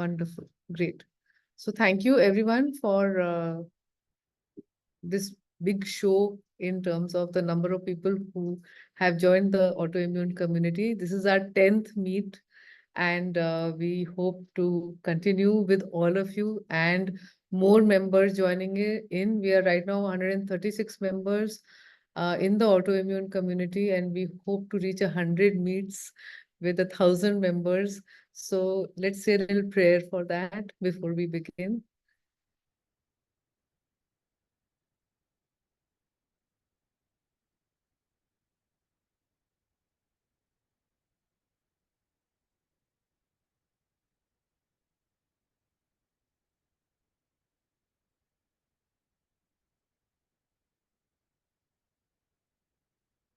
Wonderful. Great. So thank you everyone for this big show in terms of the number of people who have joined the autoimmune community. This is our 10th meet, and we hope to continue with all of you and more members joining in. We are right now 136 members in the autoimmune community, and we hope to reach 100 meets with 1,000 members. So let's say a little prayer for that before we begin.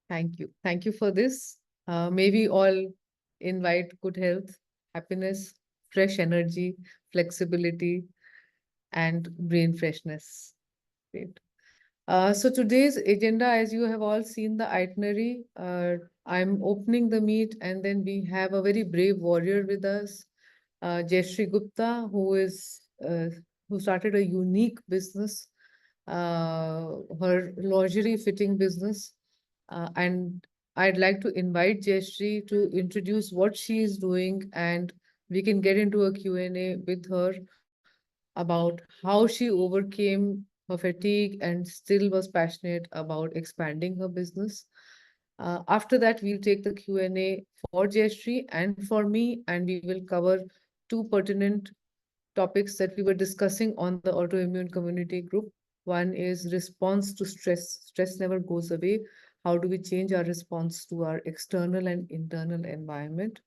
Thank you. Thank you for this. May we all invite good health, happiness, fresh energy, flexibility, and brain freshness. Great. So today's agenda, as you have all seen the itinerary, I'm opening the meet, and then we have a very brave warrior with us, Jayashree Gupta, who started a unique business, her lingerie fitting business. And I'd like to invite Jayashree to introduce what she is doing, and we can get into a Q&A with her about how she overcame her fatigue and still was passionate about expanding her business. After that, we'll take the Q&A for Jayashree and for me, and we will cover two pertinent topics that we were discussing on the autoimmune community group. One is response to stress. Stress never goes away. How do we change our response to our external and internal environment?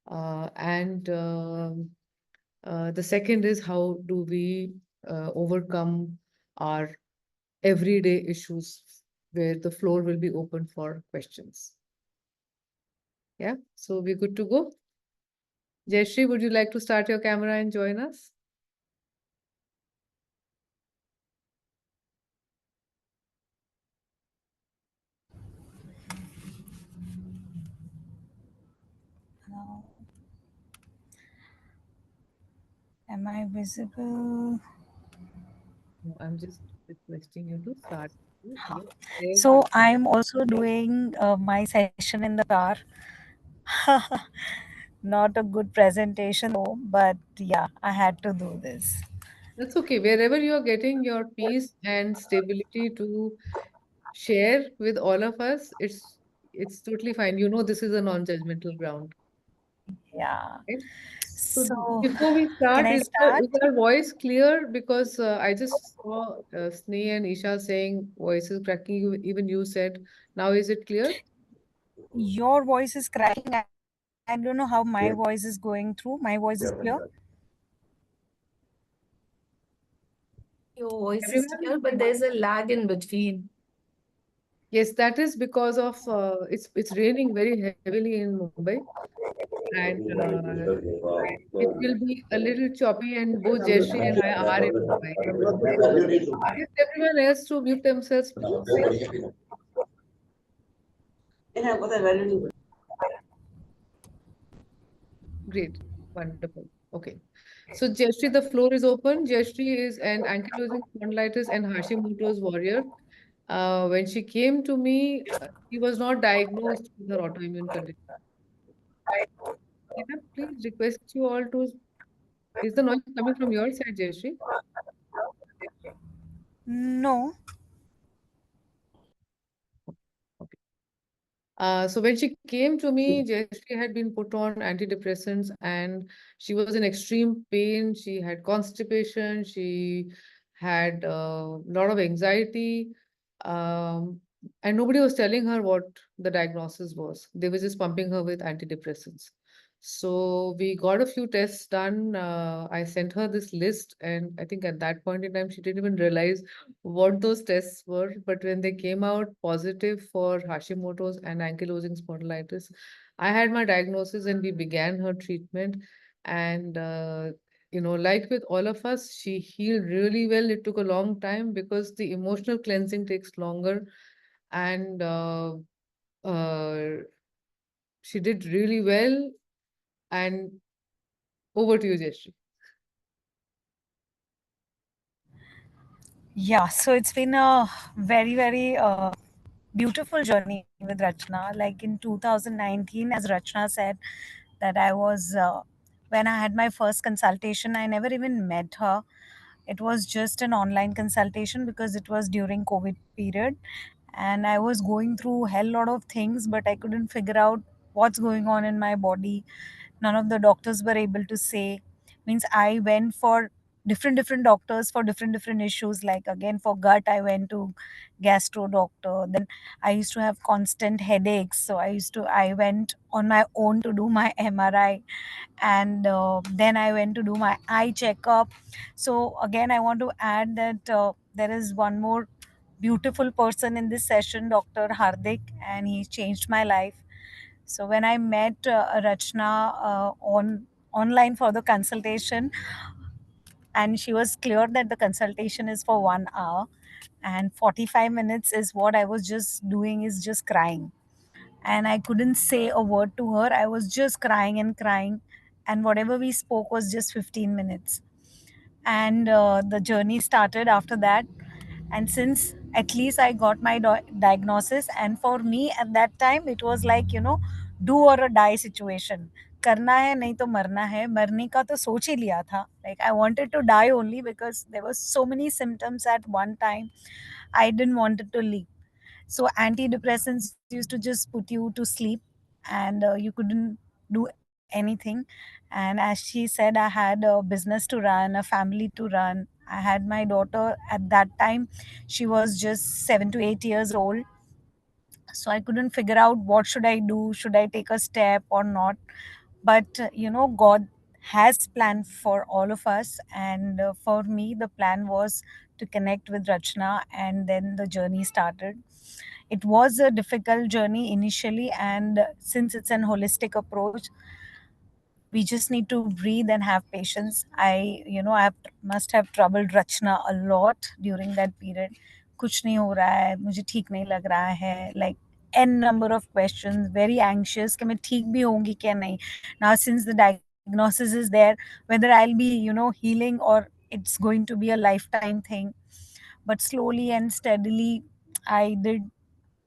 And the second is how do we overcome our everyday issues where the floor will be open for questions. Yeah, so we're good to go. Jayashree, would you like to start your camera and join us? Am I visible? No, I'm just requesting you to start. Yes, there So you I'm also doing my session in the car. Not a good presentation though, but yeah, I had to do this. That's okay. Wherever you're getting your peace and stability to share with all of us, it's totally fine. You know, this is a non-judgmental ground, Yeah. right? So So before we can start, I is start? our voice clear? Because I just saw Sneh and Isha saying voices cracking. Even you said, now is it clear? Your voice is cracking. I don't know how my voice is going through. My voice is clear. Your voice is Everyone? clear, but there's a lag in between. Yes, that is because of it's raining very heavily in Mumbai, and it will be a little choppy. And both Jayashree and I are in Mumbai. So ask everyone else to mute themselves, please. Great, wonderful. Okay, so Jayashree, the floor is open. Jayashree is an ankylosing spondylitis and Hashimoto's warrior. When she came to me, she was not diagnosed with her autoimmune condition. Can I please request you all to, is the noise coming from your side, Jayashree? No. Okay. So when she came to me, Jayashree had been put on antidepressants and she was in extreme pain. She had constipation. She had a lot of anxiety. Um, and nobody was telling her what the diagnosis was. They were just pumping her with antidepressants. So we got a few tests done. I sent her this list, and I think at that point in time, she didn't even realize what those tests were. But when they came out positive for Hashimoto's and ankylosing spondylitis, I had my diagnosis and we began her treatment. And like with all of us, she healed really well. It took a long time because the emotional cleansing takes longer, and uh, she did really well. And over to you, Jayashree. Yeah, so it's been a very, very beautiful journey with Rachna. Like in 2019, as Rachna said, that I was, when I had my first consultation, I never even met her. It was just an online consultation because it was during COVID period. And I was going through hell lot of things, but I couldn't figure out what's going on in my body. None of the doctors were able to say. Means I went for different doctors for different issues. Like again for gut, I went to gastro doctor. Then I used to have constant headaches, so I went on my own to do my MRI, and then I went to do my eye checkup. So again, I want to add that there is one more beautiful person in this session, Dr. Hardik, and he changed my life. So when I met Rachna on online for the consultation, and she was clear that the consultation is for 1 hour, and 45 minutes is what I was just doing is just crying, and I couldn't say a word to her. I was just crying and crying, and whatever we spoke was just 15 minutes. And the journey started after that. And since at least I got my diagnosis, and for me at that time, it was like, do or a die situation. करना है नहीं तो मरना है मरने का तो सोच ही लिया था like I wanted to die only because there were so many symptoms at one time. I didn't want it to live. So antidepressants used to just put you to sleep, and you couldn't do anything. And as she said, I had a business to run, a family to run. I had my daughter at that time. She was just 7 to 8 years old. So I couldn't figure out what should I do. Should I take a step or not? But God has planned for all of us, and for me the plan was to connect with Rachna, and then the journey started. It was a difficult journey initially, and since it's an holistic approach, we just need to breathe and have patience. I must have troubled Rachna a lot during that period. कुछ नहीं हो रहा है, मुझे ठीक नहीं लग रहा है, like n number of questions, very anxious कि मैं ठीक भी होंगी क्या नहीं. Now since the diagnosis is there, whether I'll be healing or it's going to be a lifetime thing. But slowly and steadily I did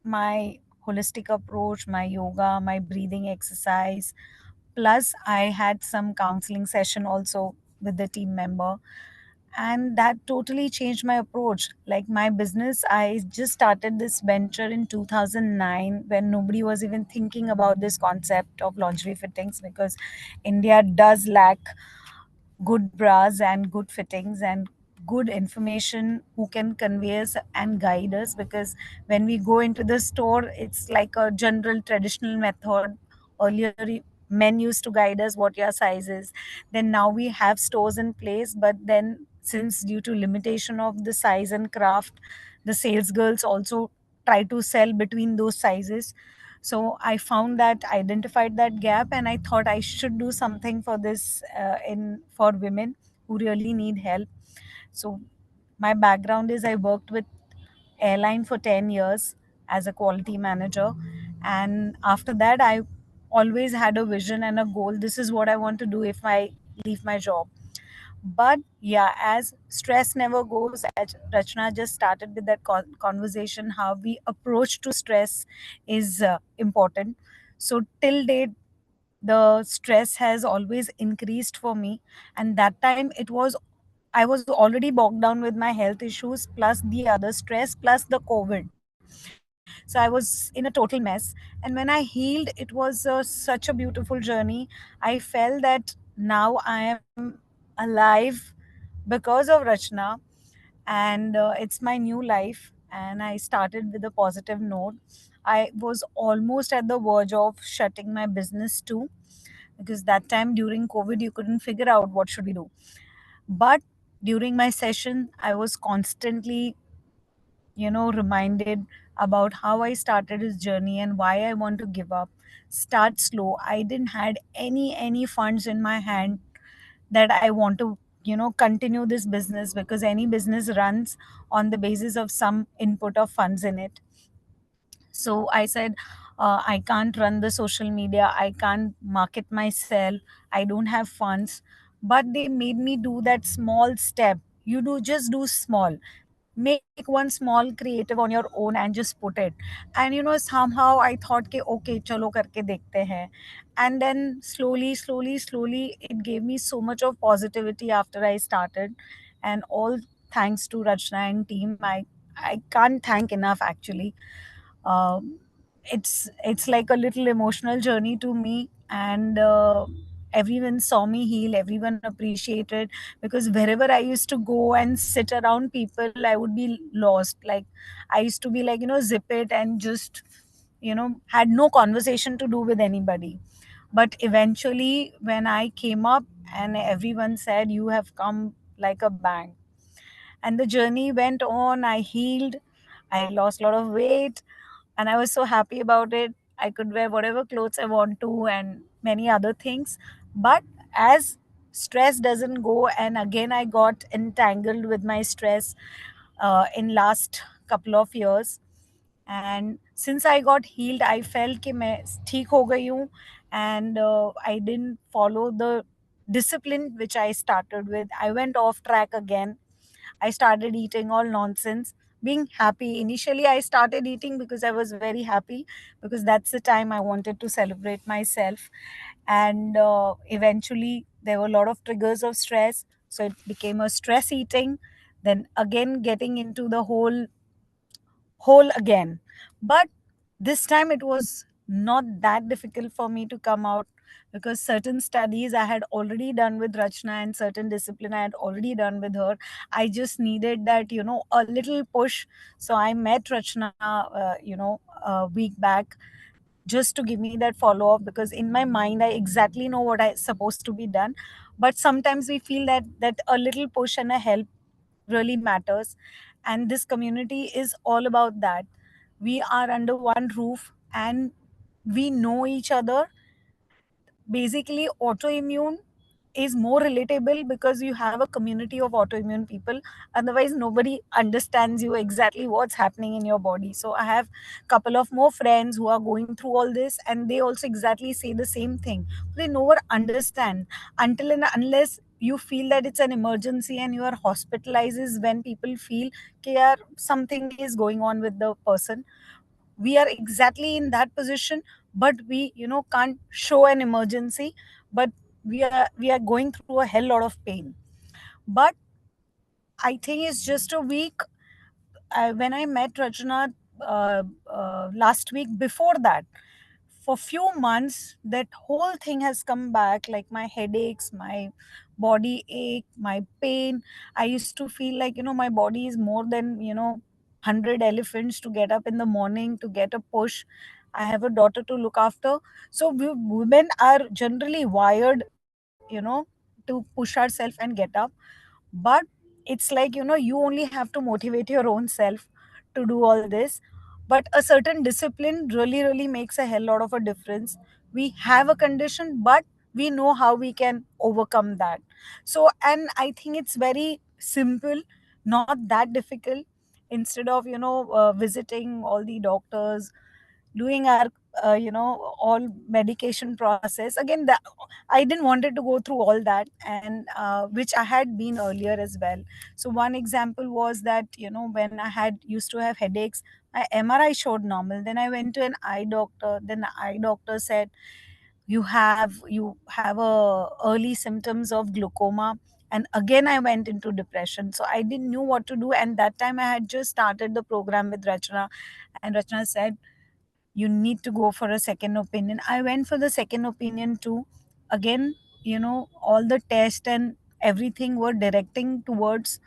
my holistic approach, my yoga, my breathing exercise. Plus, I had some counseling session also with the team member. And that totally changed my approach. Like my business, I just started this venture in 2009 when nobody was even thinking about this concept of lingerie fittings, because India does lack good bras and good fittings and good information who can convey us and guide us. Because when we go into the store, it's like a general traditional method. Earlier men used to guide us what your size is. Then now we have stores in place, but then since due to limitation of the size and craft, the sales girls also try to sell between those sizes. So I found that, identified that gap, and I thought I should do something for this, in for women who really need help. So my background is I worked with airline for 10 years as a quality manager, and after that I always had a vision and a goal. This is what I want to do if I leave my job. But yeah, as stress never goes, as Rachna just started with that conversation, how we approach to stress is important. So till date, the stress has always increased for me, and that time it was, I was already bogged down with my health issues plus the other stress plus the COVID. So I was in a total mess. And when I healed, it was such a beautiful journey. I felt that now I am alive because of Rachna, and it's my new life. And I started with a positive note. I was almost at the verge of shutting my business too, because that time during COVID you couldn't figure out what should we do. But during my session I was constantly reminded about how I started this journey and why I want to give up. Start slow. I didn't had any funds in my hand that I want to continue this business, because any business runs on the basis of some input of funds in it. So I said, I can't run the social media, I can't market myself, I don't have funds. But they made me do that small step. You do, just do small. make one small creative on your own and just put it. And somehow I thought कि okay चलो करके देखते हैं. And then slowly it gave me so much of positivity after I started. And all thanks to Rachna and team. I can't thank enough actually. um, it's like a little emotional journey to me. And everyone saw me heal, everyone appreciated, because wherever I used to go and sit around people, I would be lost. Like I used to be like, zip it and just had no conversation to do with anybody. But eventually when I came up, and everyone said you have come like a bang. And the journey went on. I healed, I lost a lot of weight, and I was so happy about it. I could wear whatever clothes I want to and many other things. But as stress doesn't go, and again I got entangled with my stress in last couple of years. And since I got healed, I felt कि मैं ठीक हो गई हूँ. And I didn't follow the discipline which I started with. I went off track again. I started eating all nonsense, being happy. Initially, I started eating because I was very happy, because that's the time I wanted to celebrate myself. And eventually, there were a lot of triggers of stress. So it became a stress eating. Then again, getting into the whole again. But this time it was not that difficult for me to come out, because certain studies I had already done with Rachna and certain discipline I had already done with her. I just needed that, a little push. So I met Rachna, a week back, just to give me that follow up, because in my mind I exactly know what I supposed to be done. But sometimes we feel that a little push and a help really matters. And this community is all about that. We are under one roof, and we know each other. Basically autoimmune is more relatable because you have a community of autoimmune people. Otherwise nobody understands you exactly what's happening in your body. So I have a couple of more friends who are going through all this, and they also exactly say the same thing. They never understand until and unless you feel that it's an emergency and you are hospitalized, is when people feel कि यार something is going on with the person. We are exactly in that position, but we can't show an emergency. But we are going through a hell lot of pain. But I think it's just a week. When I met Rachna last week, before that, for few months, that whole thing has come back, like my headaches, my body ache, my pain. I used to feel like my body is more than 100 elephants to get up in the morning to get a push. I have a daughter to look after. So women are generally wired to push ourselves and get up. But it's like you only have to motivate your own self to do all this. But a certain discipline really makes a hell lot of a difference. We have a condition, but we know how we can overcome that. So, and I think it's very simple, not that difficult. Instead of visiting all the doctors, doing our all medication process again, that I didn't wanted to go through all that. And which I had been earlier as well. So one example was that when I had used to have headaches, my MRI showed normal. Then I went to an eye doctor. Then the eye doctor said you have a early symptoms of glaucoma. And again I went into depression. So I didn't know what to do. And that time I had just started the program with Rachna. And Rachna said you need to go for a second opinion. I went for the second opinion too. Again, all the tests and everything were directing towards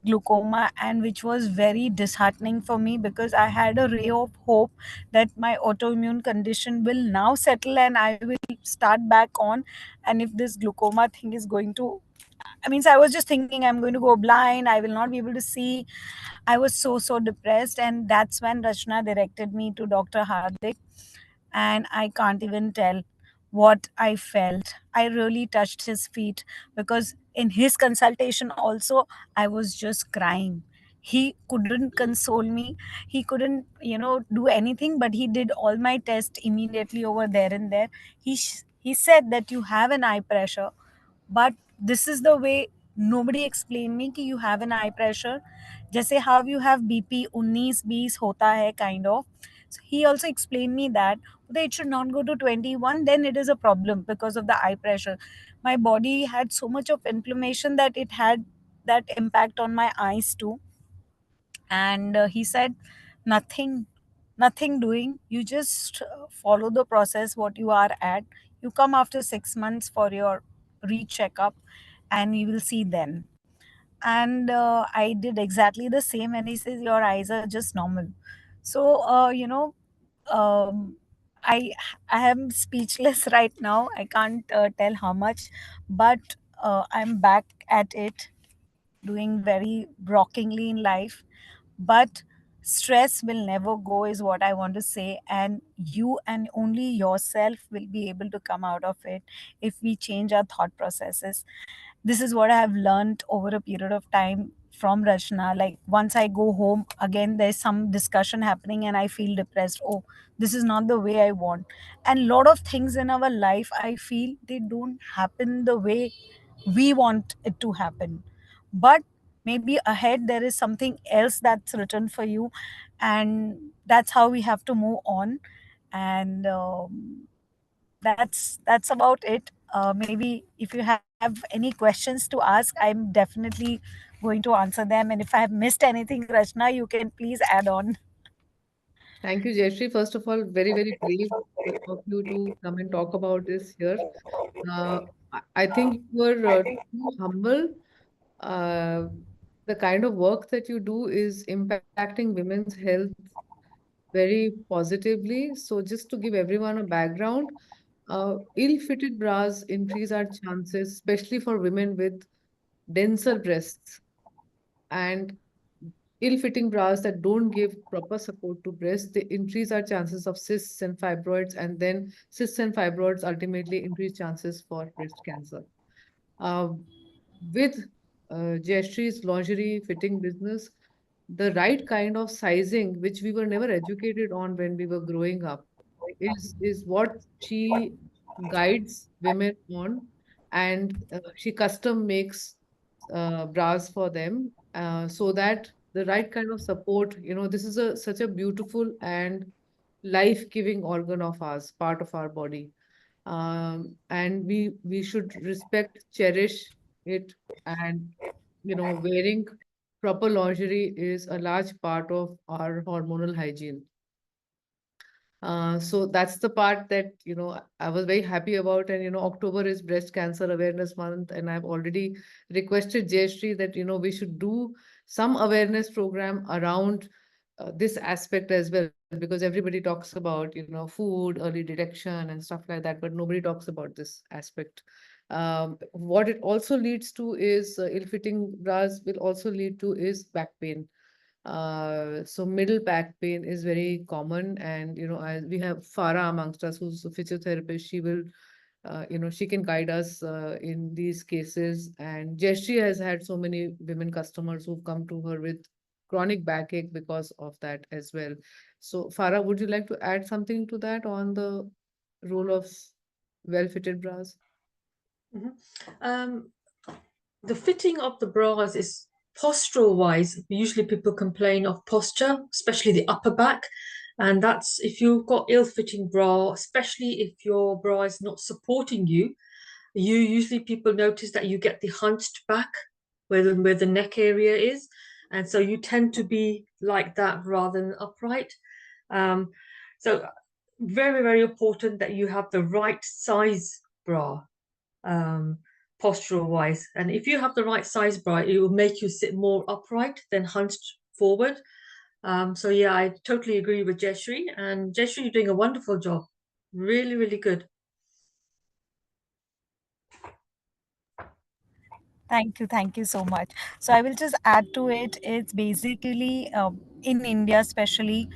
glaucoma, and which was very disheartening for me, because I had a ray of hope that my autoimmune condition will now settle and I will start back on. And if this glaucoma thing is going to, I was just thinking I'm going to go blind, I will not be able to see. I was so depressed. And that's when Rachna directed me to Dr. Hardik. And I can't even tell what I felt. I really touched his feet, because in his consultation also I was just crying. He couldn't console me. He couldn't, do anything, but he did all my tests immediately over there and there. He said that you have an eye pressure, but this is the way nobody explained me कि you have an eye pressure. जैसे how you have BP 19-20 होता है kind of. So he also explained me that it should not go to 21, then it is a problem because of the eye pressure. My body had so much of inflammation that it had that impact on my eyes too. And he said nothing doing, you just follow the process what you are at. You come after 6 months for your re-checkup and you will see then. And I did exactly the same, and he says your eyes are just normal. So um, i I am speechless right now. I can't tell how much, but I'm back at it, doing very rockingly in life. But stress will never go is what I want to say, and you and only yourself will be able to come out of it if we change our thought processes. This is what I have learned over a period of time from Rachna. Like once I go home, again there's some discussion happening and I feel depressed. Oh, this is not the way I want. And lot of things in our life I feel they don't happen the way we want it to happen. But maybe ahead there is something else that's written for you, and that's how we have to move on. And that's about it. Maybe if you have any questions to ask, I'm definitely going to answer them, and if I have missed anything, Rachna, you can please add on. Thank you, Jayashree. First of all, very, very brave of you to come and talk about this here. I think you are too humble. Uh, the kind of work that you do is impacting women's health very positively. So, just to give everyone a background, ill-fitted bras increase our chances, especially for women with denser breasts, and ill-fitting bras that don't give proper support to breasts, they increase our chances of cysts and fibroids, and then cysts and fibroids ultimately increase chances for breast cancer. Uh, with Jayashree's lingerie fitting business, the right kind of sizing, which we were never educated on when we were growing up, is what she guides women on, and she custom makes bras for them, so that the right kind of support, this is a such a beautiful and life-giving organ of ours, part of our body, and we should respect, cherish it, and wearing proper lingerie is a large part of our hormonal hygiene. So that's the part that, I was very happy about. And, October is Breast Cancer Awareness Month, and I've already requested Jayashree that, we should do some awareness program around this aspect as well, because everybody talks about, food, early detection and stuff like that, but nobody talks about this aspect. What it also leads to is ill-fitting bras will also lead to is back pain. So middle back pain is very common, and we have Farah amongst us, who's a physiotherapist. She will, she can guide us in these cases. And Jeshri has had so many women customers who've come to her with chronic backache because of that as well. So Farah, would you like to add something to that on the role of well-fitted bras? Mhm. Um, the fitting of the bras is postural wise. Usually people complain of posture, especially the upper back. And that's if you've got ill-fitting bra, especially if your bra is not supporting you, usually people notice that you get the hunched back where the neck area is. And so you tend to be like that rather than upright. Um, so very, very important that you have the right size bra, um, postural wise. And if you have the right size bra, it will make you sit more upright than hunched forward. So yeah, I totally agree with Jeshri. And Jeshri, you're doing a wonderful job. Really, really good. Thank you so much. So I will just add to it. It's basically in India, especially,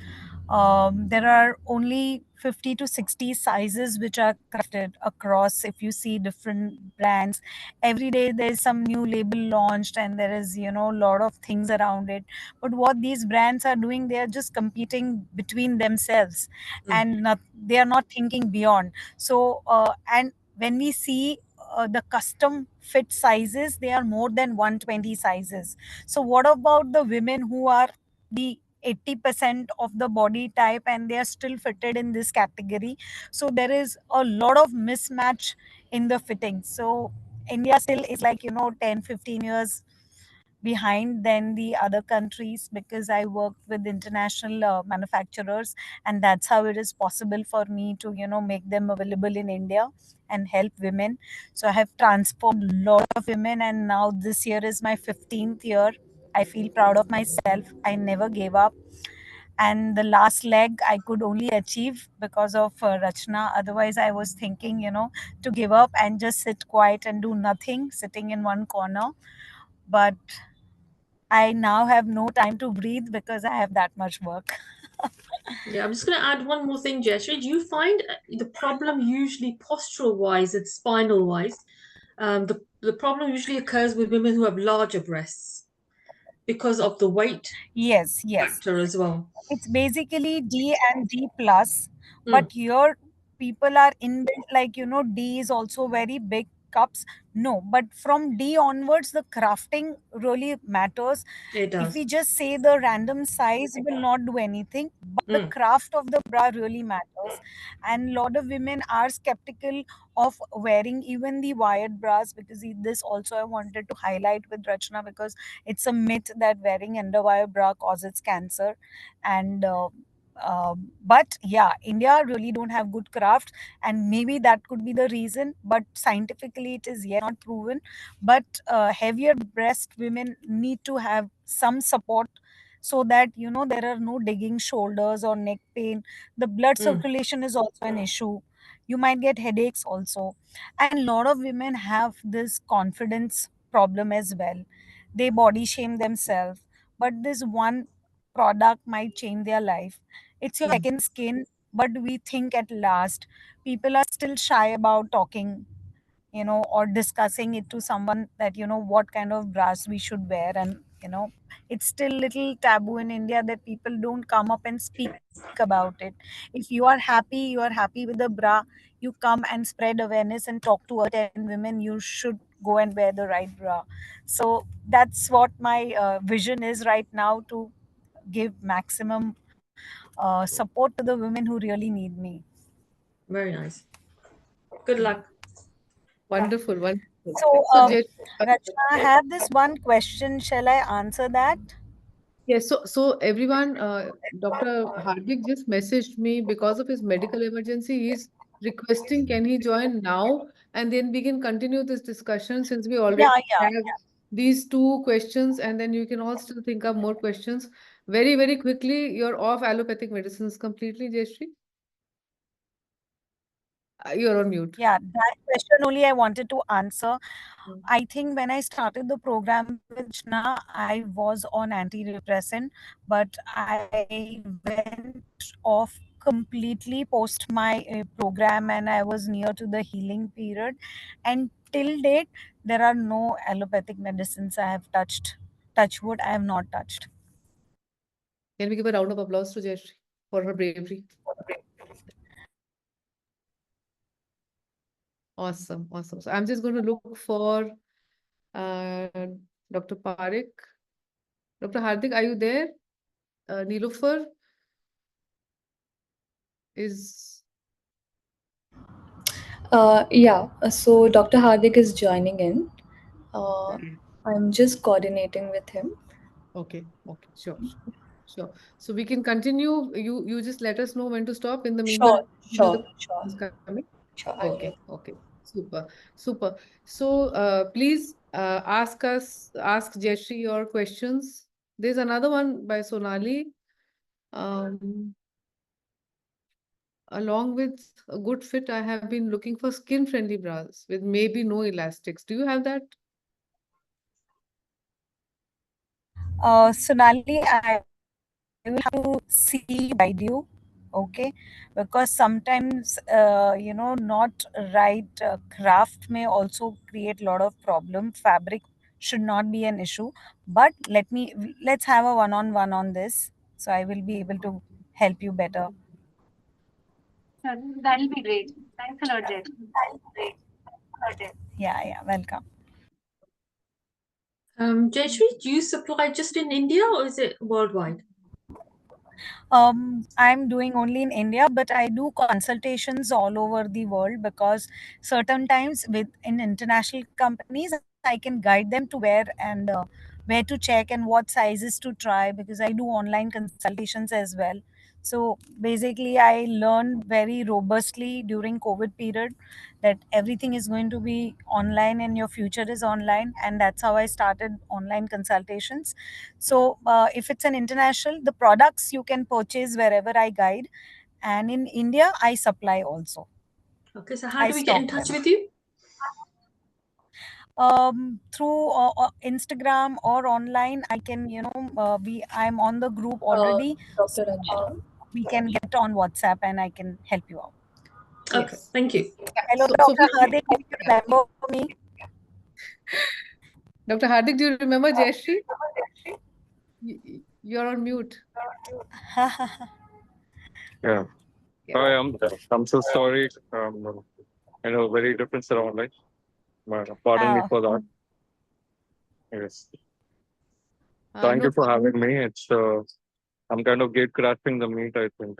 there are only 50 to 60 sizes which are crafted across. If you see different brands, every day there's some new label launched, and there is a lot of things around it. But what these brands are doing, they are just competing between themselves, Mm. and they are not thinking beyond. So and when we see the custom fit sizes, they are more than 120 sizes. So what about the women who are the 80% of the body type and they are still fitted in this category? So there is a lot of mismatch in the fitting. So India still is like, 10, 15 years behind than the other countries, because I worked with international manufacturers, and that's how it is possible for me to make them available in India and help women. So I have transformed a lot of women, and now this year is my 15th year. I feel proud of myself. I never gave up, and the last leg I could only achieve because of Rachna. Otherwise I was thinking, to give up and just sit quiet and do nothing, sitting in one corner. But I now have no time to breathe because I have that much work. Yeah, I'm just going to add one more thing, Jeshri. Do you find the problem usually postural wise and spinal wise? The problem usually occurs with women who have larger breasts because of the weight Yes, yes. factor as well. It's basically D and D plus, but Mm, here people are inbuilt, like D is also very big cups. No, but from D onwards, the crafting really matters. it If does. we just say the random size will not do anything, but the Mm, craft of the bra really matters. And a lot of women are skeptical of wearing even the wired bras, because this also I wanted to highlight with Rachna, because it's a myth that wearing underwire bra causes cancer. And but yeah, India really don't have good craft, and maybe that could be the reason, but scientifically it is yet not proven. But heavier breast women need to have some support, so that there are no digging shoulders or neck pain. The blood mm, circulation is also an issue. You might get headaches also. And a lot of women have this confidence problem as well. They body shame themselves, but this one product might change their life. It's your mm. second skin, but we think at last people are still shy about talking, or discussing it to someone, that what kind of bras we should wear. And it's still little taboo in India that people don't come up and speak about it. If you are happy with the bra, you come and spread awareness and talk to 10 women, you should go and wear the right bra. So that's what my vision is right now, to give maximum support to the women who really need me. Very nice. Good luck. Wonderful, wonderful. So, So, Rachna, I have this one question. Shall I answer that? yes, so everyone, Dr. Hardik just messaged me because of his medical emergency. He's requesting, can he join now? And then we can continue this discussion since we already Yeah, yeah. have these two questions, and then you can all still think of more questions. Very, very quickly, you're off allopathic medicines completely, Jayashree. You're on mute. Yeah, that question only I wanted to answer. Mm. I think when I started the program with Shna, I was on antidepressant, but I went off completely post my program, and I was near to the healing period. And till date, there are no allopathic medicines I have touched. Touch wood, I have not touched. Can we give a round of applause to Jayashree for her bravery? Awesome, awesome. So I'm just going to look for uh, Dr. Parekh. Dr. Hardik, are you there? Nilufar is Yeah, so Dr. Hardik is joining in. Uh, okay. I'm just coordinating with him. Okay, okay, sure, sure. So we can continue. You just let us know when to stop. In the meanwhile, Sure, continue sure, the sure, questions coming. sure. I'll do. Okay, okay. Super, super. So please ask Jeshri your questions. There's another one by Sonali. Um, Along with a good fit, I have been looking for skin-friendly bras with maybe no elastics. Do you have that? Sonali, I will have to see guide you, okay? Because sometimes, not right craft may also create a lot of problem. Fabric should not be an issue. But let's have a one-on-one on this, so I will be able to help you better. That'll be great. Thanks a lot, Jess. Yeah, welcome. Jayashree, do you supply just in India or is it worldwide? I'm doing only in India, but I do consultations all over the world because certain times with in international companies, I can guide them to where to check and what sizes to try because I do online consultations as well. So basically, I learned very robustly during COVID period that everything is going to be online and your future is online, and that's how I started online consultations. So if it's an international, the products you can purchase wherever I guide, and in India I supply also. Okay, so how I do we get in stock touch them. with you? Through Instagram or online. I can, I'm on the group already, so Dr. Rachna. we can get on WhatsApp and I can help you out. Okay, Yes. thank you. Hello, So Dr. Hardik, do you remember me? Dr. Hardik, do you remember Jayashree? You're on mute. Yeah. Yeah. I'm so sorry. I know very different surroundings. Pardon me Oh, for that. Yes. Thank No you for problem. having me. I'm kind of gate crashing the meet, I think.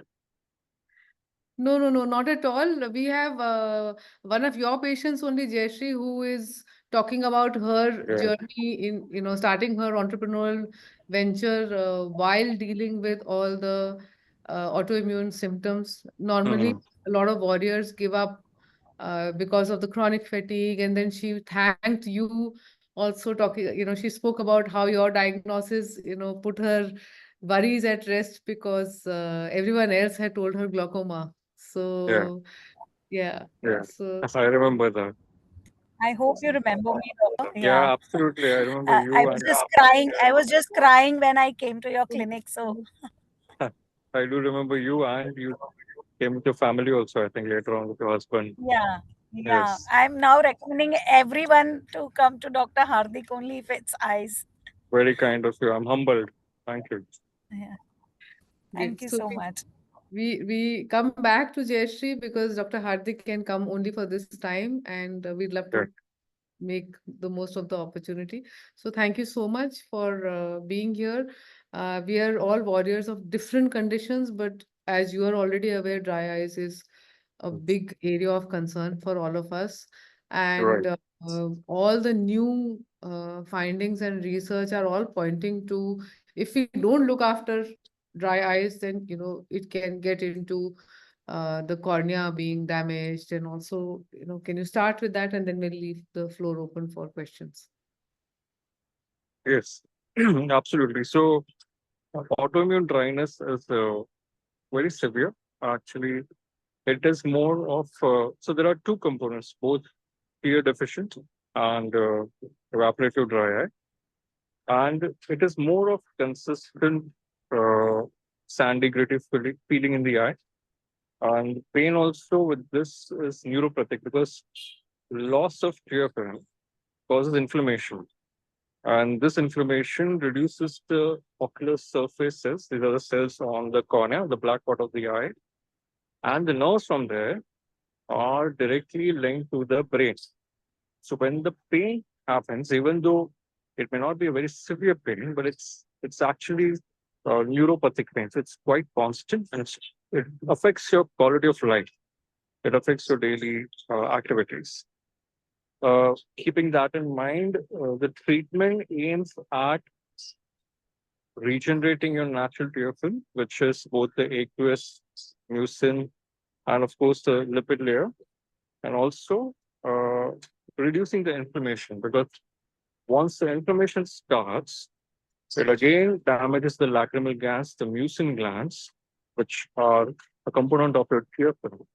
No, no, no, not at all. We have one of your patients only, Jayashree, who is talking about her Yeah. journey in, starting her entrepreneurial venture while dealing with all the autoimmune symptoms. Normally, Mhm. a lot of warriors give up because of the chronic fatigue, and then she thanked you also talking, she spoke about how your diagnosis, put her worries at rest because everyone else had told her glaucoma. Yeah. So, yeah. Yeah. So, I remember that. I hope you remember me, Doctor. Yeah, Yeah. absolutely. I remember I you was and just crying. I was just crying when I came to your clinic. So I do remember you and you came with your family also, I think, later on with your husband. yeah. Yes. I'm now recommending everyone to come to Dr. Hardik only if it's eyes. Very kind of you. I'm humbled. Thank you. Yeah. great. Thank you So so much. we come back to Jayashree because Dr. Hardik can come only for this time, and we'd love Yeah. to make the most of the opportunity. So thank you so much for being here. We are all warriors of different conditions, but as you are already aware, dry eyes is a big area of concern for all of us. Right. And all the new findings and research are all pointing to if we don't look after dry eyes, then it can get into the cornea being damaged. And also, can you start with that and then we'll leave the floor open for questions. Yes. Absolutely. So autoimmune dryness is very severe. Actually, it is more of so there are two components, both tear deficient and evaporative dry eye, and it is more of consistent uh, sandy gritty feeling in the eye, and pain also with this is neuropathic because loss of tear film causes inflammation, and this inflammation reduces the ocular surface cells. These are the cells on the cornea, the black part of the eye, and the nerves from there are directly linked to the brain. So when the pain happens, even though it may not be a very severe pain, but it's actually neuropathic pain. So it's quite constant and it affects your quality of life. It affects your daily activities. Keeping that in mind, the treatment aims at regenerating your natural tear film, which is both the aqueous, mucin, and of course the lipid layer, and also uh, reducing the inflammation because once the inflammation starts, it again damages the lacrimal glands, the mucin glands, which are a component of your tear film.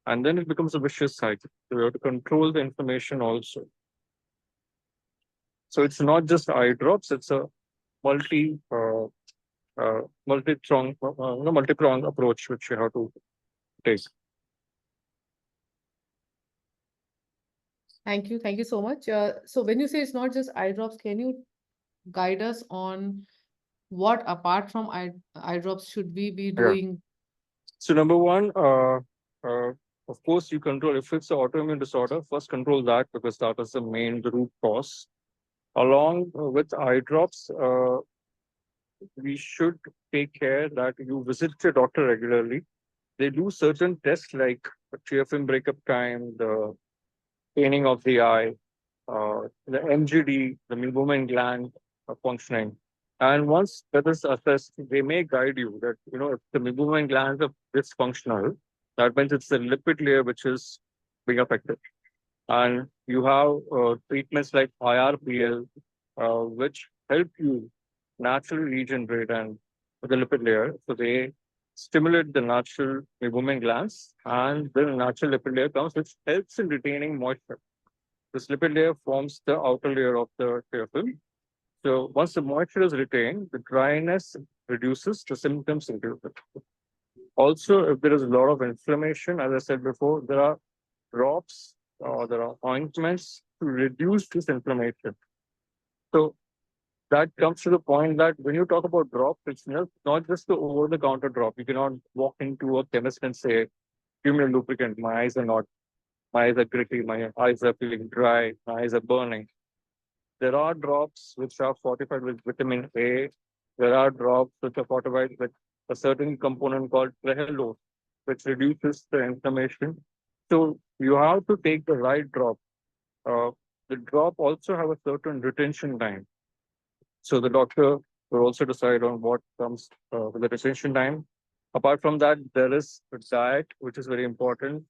And then it becomes a vicious cycle. So you have to control the inflammation also. So it's not just eye drops, it's a multi-pronged approach which you have to take. Thank you. Thank you so much. So when you say it's not just eye drops, can you guide us on what apart from eye drops should we be Yeah. doing? So number one, of course, you control, if it's an autoimmune disorder, first control that because that is the main root cause. Along with eye drops, we should take care that you visit your doctor regularly. They do certain tests like tear film breakup time, the staining of the eye, the MGD, the meibomian gland functioning. And once that is assessed, they may guide you that, if the meibomian glands are dysfunctional, that means it's the lipid layer which is being affected. And you have treatments like IRPL, which help you naturally regenerate and the lipid layer. So they stimulate the natural meibomian glands, and the natural lipid layer comes, which helps in retaining moisture. This lipid layer forms the outer layer of the tear film. So once the moisture is retained, the dryness reduces, the symptoms improve. Also, if there is a lot of inflammation, as I said before, there are drops or there are ointments to reduce this inflammation. So that comes to the point that when you talk about drop, it's not just the over-the-counter drop. You cannot walk into a chemist and say, give me a lubricant. My eyes are gritty, my eyes are feeling dry, my eyes are burning. There are drops which are fortified with vitamin A. There are drops which are fortified with a certain component called trehalose, which reduces the inflammation. So you have to take the right drop. The drop also have a certain retention time. So the doctor will also decide on what comes with the retention time. Apart from that, there is a diet, which is very important.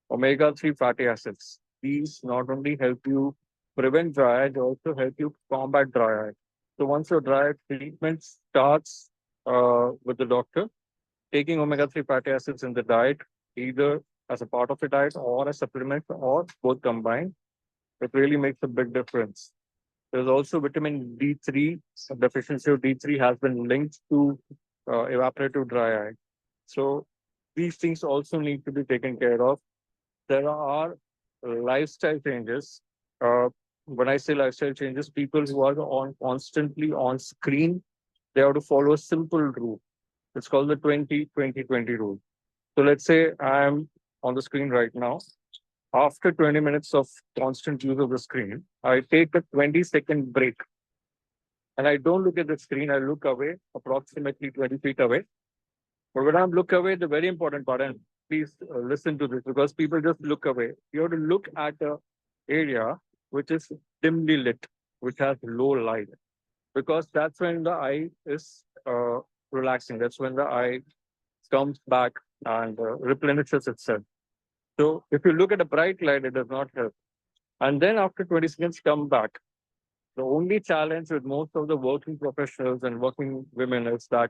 Omega-3 fatty acids. These not only help you prevent dry eye, they also help you combat dry eye. So once your dry eye treatment starts with the doctor, taking omega-3 fatty acids in the diet, either as a part of the diet or a supplement or both combined, it really makes a big difference. There's also vitamin D3. Deficiency of D3 has been linked to evaporative dry eye. So these things also need to be taken care of. There are lifestyle changes. When I say lifestyle changes, people who are constantly on screen, they have to follow a simple rule. It's called the 20-20-20 rule. So let's say I'm on the screen right now. After 20 minutes of constant use of the screen, I take a 20-second break. And I don't look at the screen, I look away, approximately 20 feet away. But when I look away, the very important part, and please listen to this because people just look away. You have to look at the area which is dimly lit, which has low light, because that's when the eye is relaxing. That's when the eye comes back and replenishes itself. So if you look at a bright light, it does not help. And then after 20 seconds, come back. The only challenge with most of the working professionals and working women is that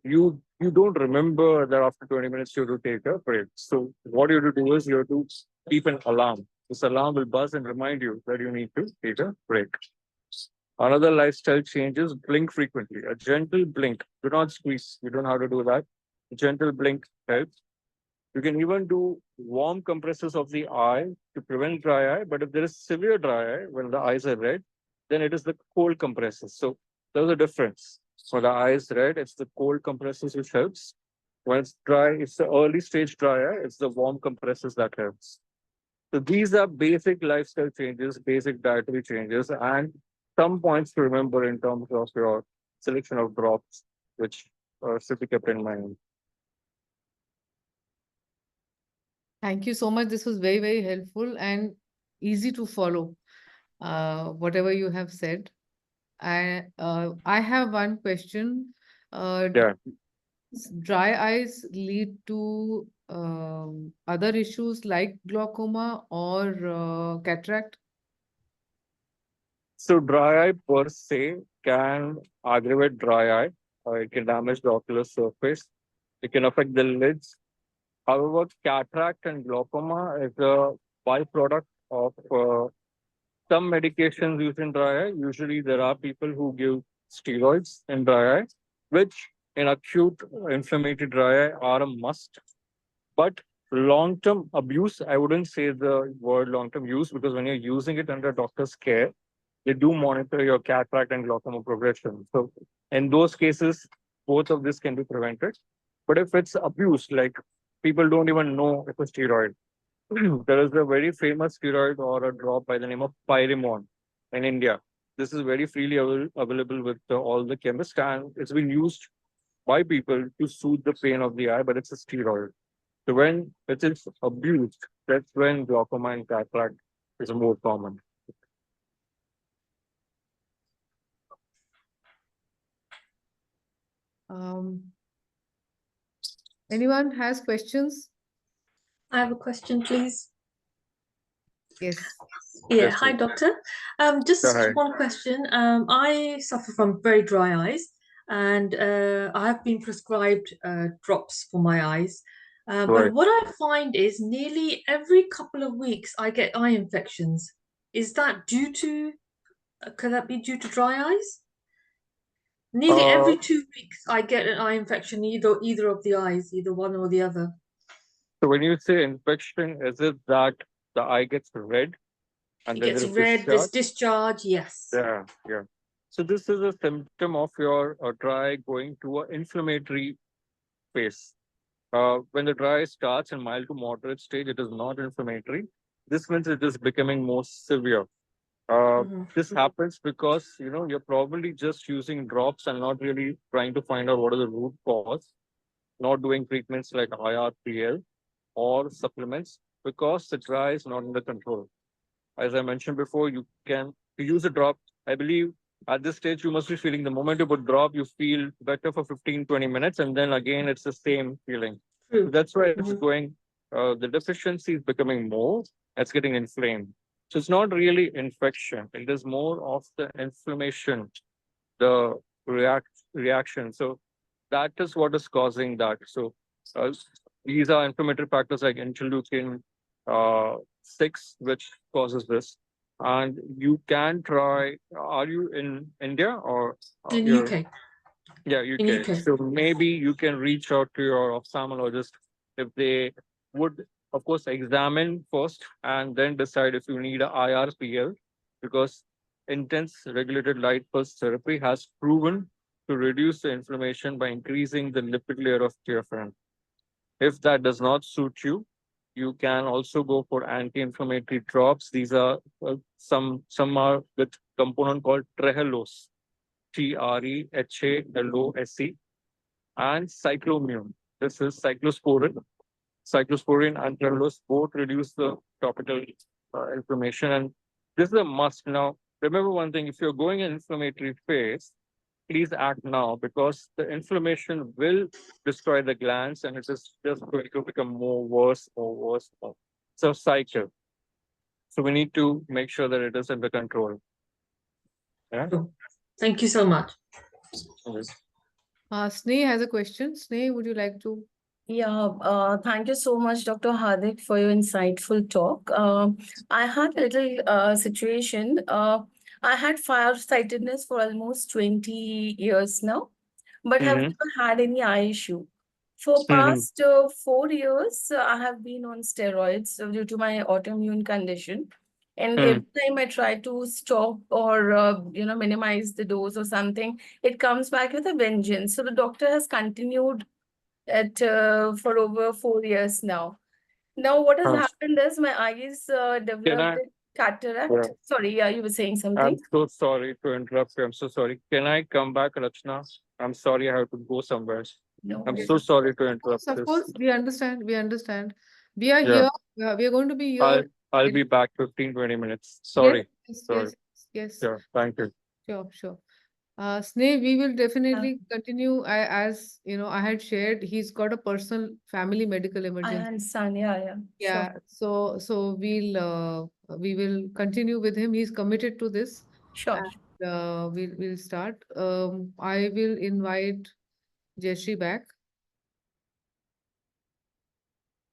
you don't remember that after 20 minutes you have to take a break. So what you have to do is you have to keep an alarm. This alarm will buzz and remind you that you need to take a break. Another lifestyle change is blink frequently. A gentle blink. Do not squeeze. You don't have to do that. A gentle blink helps. You can even do warm compresses of the eye to prevent dry eye. But if there is severe dry eye, when the eyes are red, then it is the cold compresses. So there's a difference. For the eyes red, it's the cold compresses which helps. When it's dry, it's the early stage dry eye, it's the warm compresses that helps. So these are basic lifestyle changes, basic dietary changes, and some points to remember in terms of your selection of drops, which should be kept in mind. Thank you so much. This was very, very helpful and easy to follow, whatever you have said. I have one question. Yeah. Does dry eyes lead to other issues like glaucoma or cataract? So dry eye per se can aggravate dry eye. It can damage the ocular surface. It can affect the lids. However, cataract and glaucoma is a byproduct of some medications used in dry eye. Usually there are people who give steroids in dry eye, which in acute inflammatory dry eye are a must. But long-term abuse, I wouldn't say the word long-term use because when you're using it under doctor's care, they do monitor your cataract and glaucoma progression. So in those cases, both of this can be prevented. But if it's abuse, like people don't even know it's a steroid, there is a very famous steroid or a drop by the name of Pyrimon in India. This is very freely available with all the chemists, and it's been used by people to soothe the pain of the eye, but it's a steroid. So when it is abused, that's when glaucoma and cataract is more common. Anyone has questions? I have a question, please. Yes. Yeah, Yes, hi, please. doctor. Just Hi. one question. I suffer from very dry eyes, and I have been prescribed drops for my eyes. But Right. what I find is nearly every couple of weeks I get eye infections. Is that due to, could that be due to dry eyes? Nearly Uh, every 2 weeks I get an eye infection, either of the eyes, either one or the other. so when you say infection, is it that the eye gets red and It then gets there is red, there's discharge? discharge, yes. Yeah, yeah. So this is a symptom of your dry going to an inflammatory phase. When the dry starts in mild to moderate stage, it is not inflammatory. This means it is becoming more severe. This happens because you're probably just using drops and not really trying to find out what is the root cause, not doing treatments like IRPL or supplements because the dry is not under control. As I mentioned before, you can use a drop. I believe at this stage you must be feeling the moment you put drop, you feel better for 15-20 minutes, and then again it's the same feeling. So True. that's why it's going. The deficiency is becoming more. It's getting inflamed. So it's not really infection. It is more of the inflammation, the reaction. So that is what is causing that. So uh, these are inflammatory factors like interleukin 6, which causes this. And you can try. Are you in India or In you're? UK. Yeah, In UK. UK. So maybe you can reach out to your ophthalmologist if they would, of course, examine first and then decide if you need a IRPL, because intense regulated light pulse therapy has proven to reduce the inflammation by increasing the lipid layer of TFM. If that does not suit you, you can also go for anti-inflammatory drops. These are some are with component called trehalose, TREHALOSE, and cyclomune. This is cyclosporin. Cyclosporin and trehalose both reduce the topical inflammation, and this is a must. Now, remember one thing: if you're going in inflammatory phase, please act now because the inflammation will destroy the glands and it is just going to become more worse or worse. It's a cycle. So we need to make sure that it is under control. Yeah. Sure. Thank you so much. Sneh has a question. Sneh, would you like to? Yeah, thank you so much, Dr. Hardik, for your insightful talk. I had a little situation. I had farsightedness for almost 20 years now, but have Mm-hmm. never had any eye issue. For Mm-hmm. past 4 years, I have been on steroids due to my autoimmune condition. And every time I try to stop or minimize the dose or something, it comes back with a vengeance. So the doctor has continued for over 4 years now. Now, what has happened is my eyes Can developed I? a cataract. Yeah. Sorry, yeah, you were saying I'm something. so sorry to interrupt you. I'm so sorry. Can I come back, Rachna? I'm sorry I have to go somewhere. No I'm worries. so sorry to interrupt Of this. course, we understand. We understand. We are Yeah. here. We are going to be I'll here. I'll be back 15-20 minutes. Yes, Sorry. yes, Sorry. yes, yes. Yeah. Thank you. Sure, sure. Sneh, we will definitely continue. As you know, I had shared, he's got a personal family medical I emergency. understand. Yeah, sure. Yeah, so we will continue with him. He's committed to this, Sure. and we'll start. I will invite Jeshri back.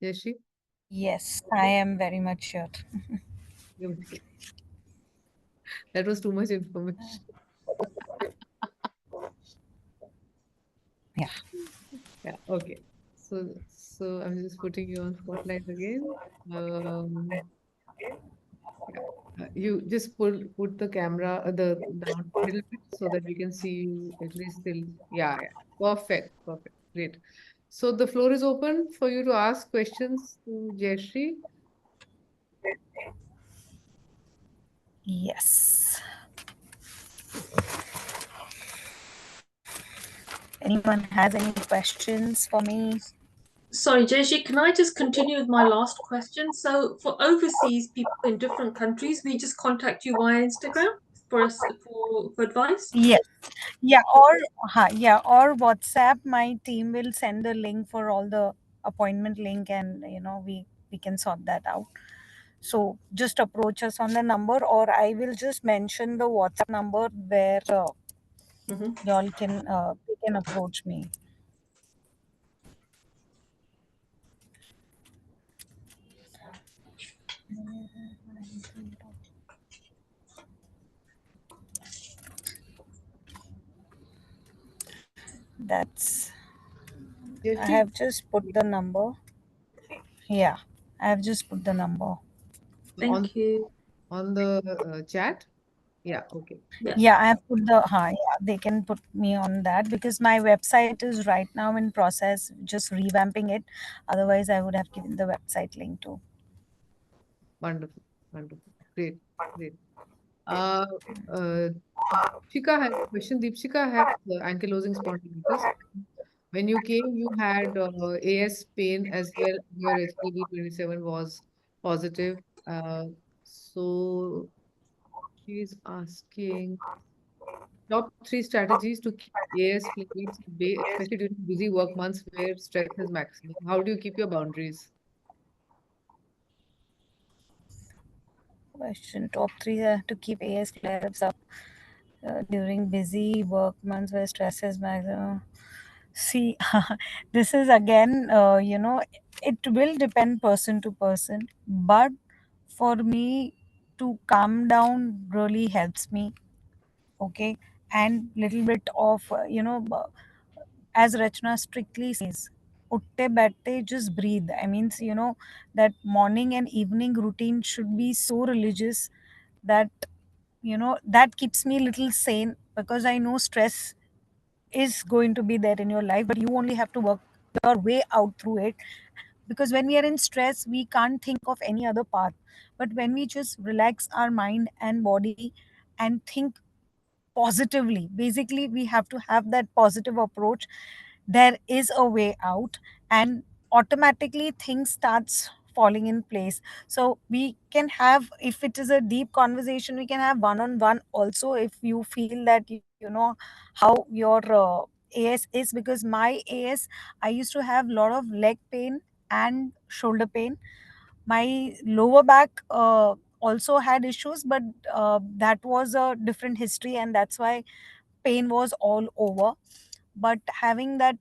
Jeshri, Yes, I am very much sure. that was too much information. Yeah. Yeah, okay. So I'm just putting you on spotlight again. Yeah. You just put the camera the down a little bit so that we can see you at least till, yeah, yeah. Perfect, perfect, great. So the floor is open for you to ask questions to Jayashree. Yes. Anyone has any questions for me? Sorry, Jeji, can I just continue with my last question? So for overseas people in different countries, we just contact you via Instagram for us for advice? Yes. Or WhatsApp. My team will send the link for all the appointment link, and we can sort that out. So just approach us on the number, or I will just mention the WhatsApp number where y'all can they can approach me. That's I Jeffrey, have just put the number. Yeah, I have just put the number. on Thank you. on the chat. Yeah, okay. Yeah, I have put they can put me on that because my website is right now in process, just revamping it. Otherwise, I would have given the website link too. Wonderful, wonderful. Great, great. Uh, uh, Deepshika has a question. Deepshika has ankylosing spondylitis. When you came, you had AS pain as well. Your HPV-27 was positive. So she's asking top three strategies to keep AS platelets at bay, especially during busy work months where stress is maximum. How do you keep your boundaries? Question top three to keep AS flare-ups up during busy work months where stress is maximum. See, this is again, it will depend person to person, but for me to calm down really helps me. Okay, and little bit of as Rachna strictly says, utte bette, just breathe. I means, that morning and evening routine should be so religious that, that keeps me little sane because I know stress is going to be there in your life, but you only have to work your way out through it. Because when we are in stress, we can't think of any other path. But when we just relax our mind and body and think positively, basically we have to have that positive approach, there is a way out, and automatically things starts falling in place. So we can have, if it is a deep conversation, we can have one on one also, if you feel that you know how your AS is. Because my AS, I used to have a lot of leg pain and shoulder pain. My lower back also had issues, but that was a different history, and that's why pain was all over. But having that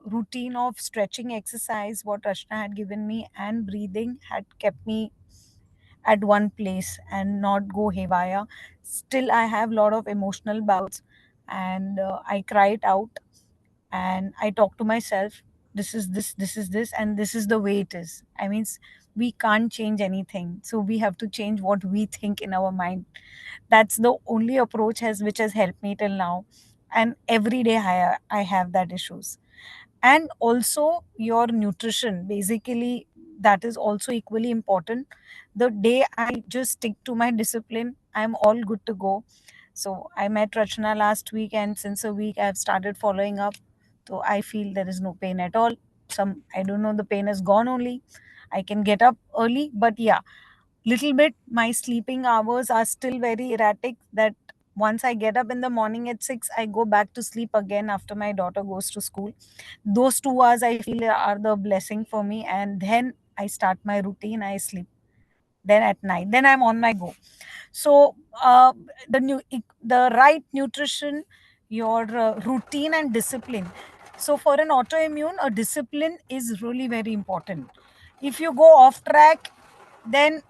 routine of stretching exercise, what Rachna had given me, and breathing had kept me at one place and not go haywire. Still, I have a lot of emotional bouts, and I cry it out, and I talk to myself, this is this, and this is the way it is. I mean, we can't change anything, so we have to change what we think in our mind. That's the only approach which has helped me till now. And every day I have that issues. And also your nutrition, basically, that is also equally important. The day I just stick to my discipline, I'm all good to go. So I met Rachna last week, and since a week I've started following up. So I feel there is no pain at all. I don't know, the pain is gone only. I can get up early, but yeah, little bit my sleeping hours are still very erratic, that once I get up in the morning at 6, I go back to sleep again after my daughter goes to school. Those 2 hours I feel are the blessing for me, and then I start my routine, I sleep. Then at night, then I'm on my go. So the right nutrition, your routine and discipline. So for an autoimmune, a discipline is really very important. If you go off track, then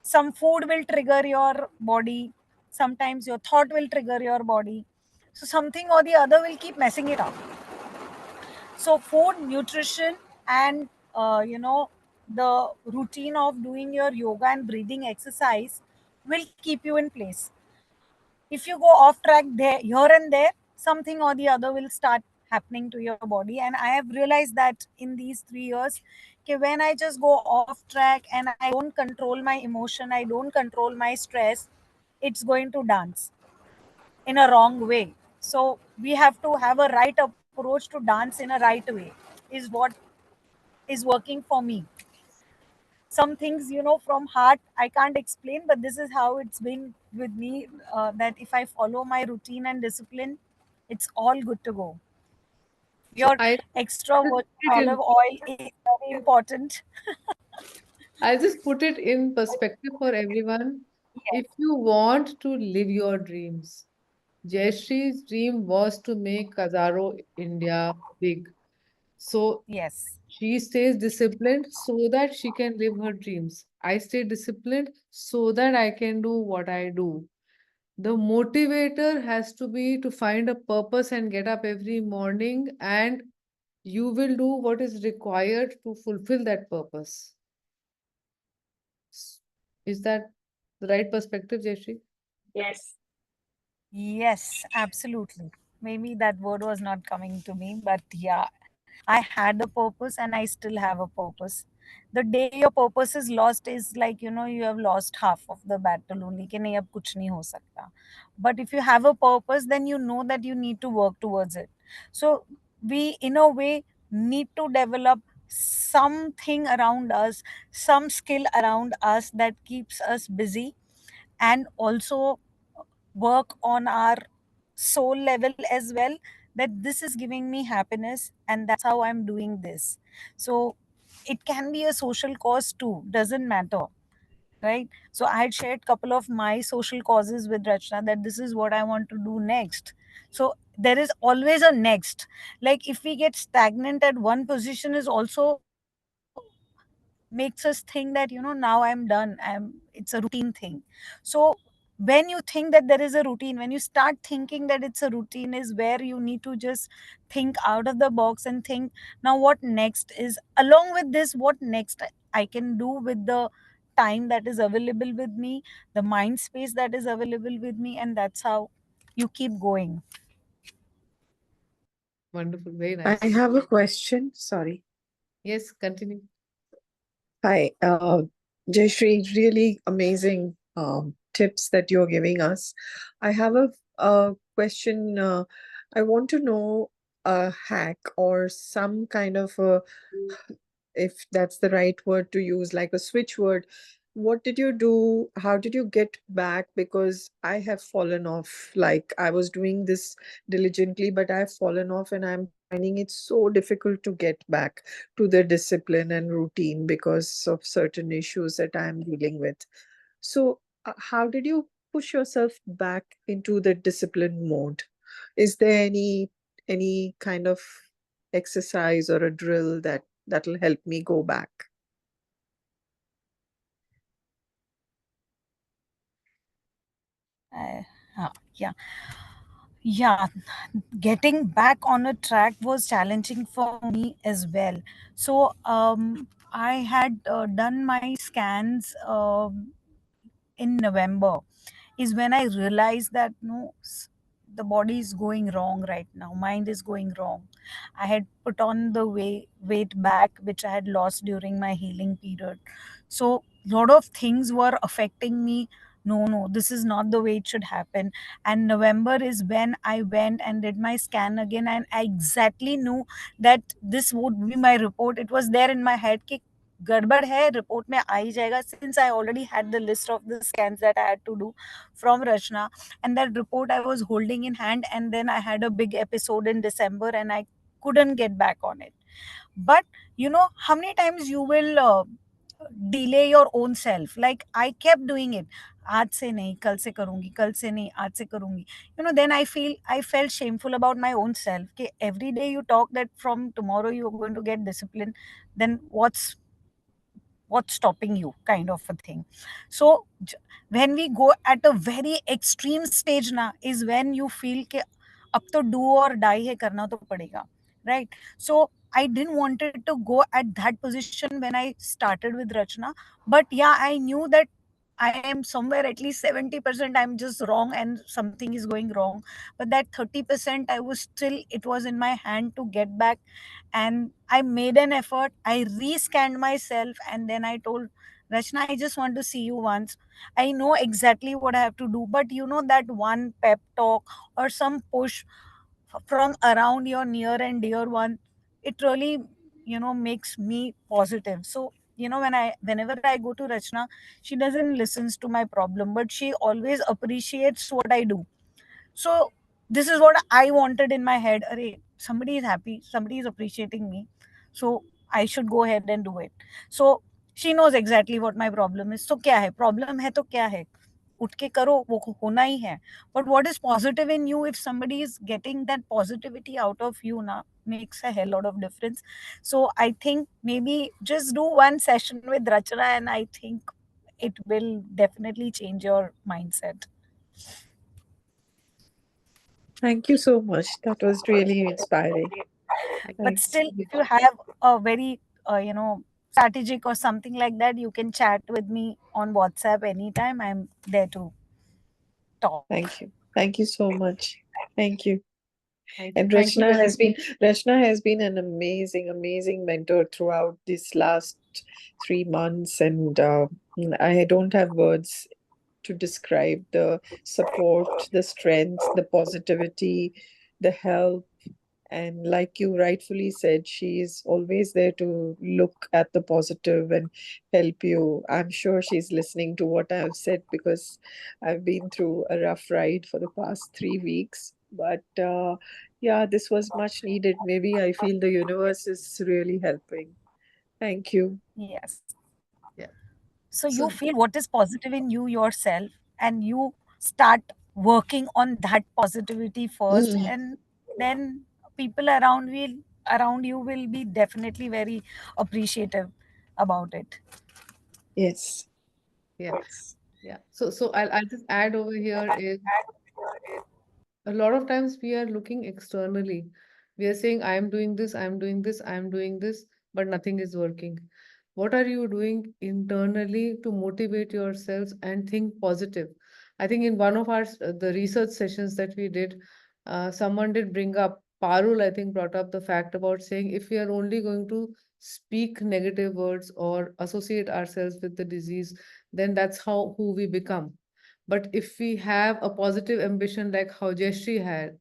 some food will trigger your body, sometimes your thought will trigger your body, so something or the other will keep messing it up. So food, nutrition, and the routine of doing your yoga and breathing exercise will keep you in place. If you go off track there, here and there, something or the other will start happening to your body. And I have realized that in these 3 years, कि when I just go off track and I don't control my emotion, I don't control my stress, it's going to dance in a wrong way. So we have to have a right approach to dance in a right way, is what is working for me. Some things, from heart, I can't explain, but this is how it's been with me, that if I follow my routine and discipline, it's all good to go. So Your extra just virgin put it in, olive oil is very important. I'll just put it in perspective for everyone. If you want to live your dreams, Jayashree's dream was to make Kazaro India big. So Yes. she stays disciplined so that she can live her dreams. I stay disciplined so that I can do what I do. The motivator has to be to find a purpose and get up every morning, and you will do what is required to fulfill that purpose. Is that the right perspective, Jayashree? Yes. Yes, absolutely. Maybe that word was not coming to me, but yeah, I had a purpose and I still have a purpose. The day your purpose is lost is like, you have lost half of the battle only. कि नहीं अब कुछ नहीं हो सकता. But if you have a purpose, then you know that you need to work towards it. So we, in a way, need to develop something around us, some skill around us that keeps us busy, and also work on our soul level as well, that this is giving me happiness and that's how I'm doing this. So it can be a social cause too, doesn't matter, right? So I had shared couple of my social causes with Rachna, that this is what I want to do next. So there is always a next. Like if we get stagnant at one position is also makes us think that, now I'm done, it's a routine thing. So when you think that there is a routine, when you start thinking that it's a routine, is where you need to just think out of the box and think, now what next is, along with this, what next I can do with the time that is available with me, the mind space that is available with me, and that's how you keep going. Wonderful, very I nice. have a question. Sorry. Yes, continue. Hi, Jayashree, really amazing tips that you're giving us. I have a question. I want to know a hack or some kind of a, if that's the right word to use, like a switch word. What did you do? How did you get back? Because I have fallen off. Like I was doing this diligently, but I've fallen off and I'm finding it so difficult to get back to the discipline and routine because of certain issues that I'm dealing with. So, how did you push yourself back into the discipline mode? Is there any kind of exercise or a drill that'll help me go back? Yeah. Yeah, getting back on a track was challenging for me as well. So I had done my scans in November, is when I realized that no, the body is going wrong right now. Mind is going wrong. I had put on the weight back, which I had lost during my healing period. So lot of things were affecting me. No, this is not the way it should happen. And November is when I went and did my scan again, and I exactly knew that this would be my report. It was there in my head कि गड़बड़ है, report में आ ही जाएगा, since I already had the list of the scans that I had to do from Rachna, and that report I was holding in hand, and then I had a big episode in December and I couldn't get back on it. But how many times you will delay your own self? Like I kept doing it. आज से नहीं, कल से करूंगी, कल से नहीं, आज से करूंगी. Then I felt shameful about my own self. Okay, every day you talk that from tomorrow you are going to get discipline, then what's stopping you, kind of a thing. So when we go at a very extreme stage na, is when you feel कि अब तो do or die है, करना तो पड़ेगा, right? So I didn't wanted to go at that position when I started with Rachna, but yeah, I knew that I am somewhere at least 70% I'm just wrong and something is going wrong. But that 30% I was still, it was in my hand to get back. And I made an effort. I rescanned myself and then I told Rachna, I just want to see you once. I know exactly what I have to do, but you know that one pep talk or some push from around your near and dear one, it really, makes me positive. So, whenever I go to Rachna, she doesn't listens to my problem, but she always appreciates what I do. So this is what I wanted in my head. Array, somebody is happy, somebody is appreciating me, so I should go ahead and do it. So she knows exactly what my problem is. So क्या है problem है तो क्या है, उठ के करो, वो होना ही है. But what is positive in you, if somebody is getting that positivity out of you now, makes a hell lot of difference. So I think maybe just do one session with Rachna and I think it will definitely change your mindset. Thank you so much. That was really inspiring. But Thanks. still, if you have a very, strategic or something like that, you can chat with me on WhatsApp anytime. I'm there to talk. Thank you. Thank you so much. Thank you. And Thank you very Rachna has been an amazing mentor throughout these last 3 months, and I don't have words to describe the support, the strength, the positivity, the help. And like you rightfully said, she is always there to look at the positive and help you. I'm sure she's listening to what I've said because I've been through a rough ride for the past 3 weeks. But yeah, this was much needed. Maybe I feel the universe is really helping. Thank you. Yes. Yeah. So you So feel what is positive in you yourself, and you start working on that positivity first, Mm, and then people around you will be definitely very appreciative about it. yes. yeah, yeah. So I'll just add over here is a lot of times we are looking externally. We are saying, I'm doing this, I'm doing this, I'm doing this, but nothing is working. What are you doing internally to motivate yourselves and think positive? I think in one of our the research sessions that we did, someone did bring up, Parul, I think, brought up the fact about saying if we are only going to speak negative words or associate ourselves with the disease, then that's how who we become. But if we have a positive ambition like how Jeshri had,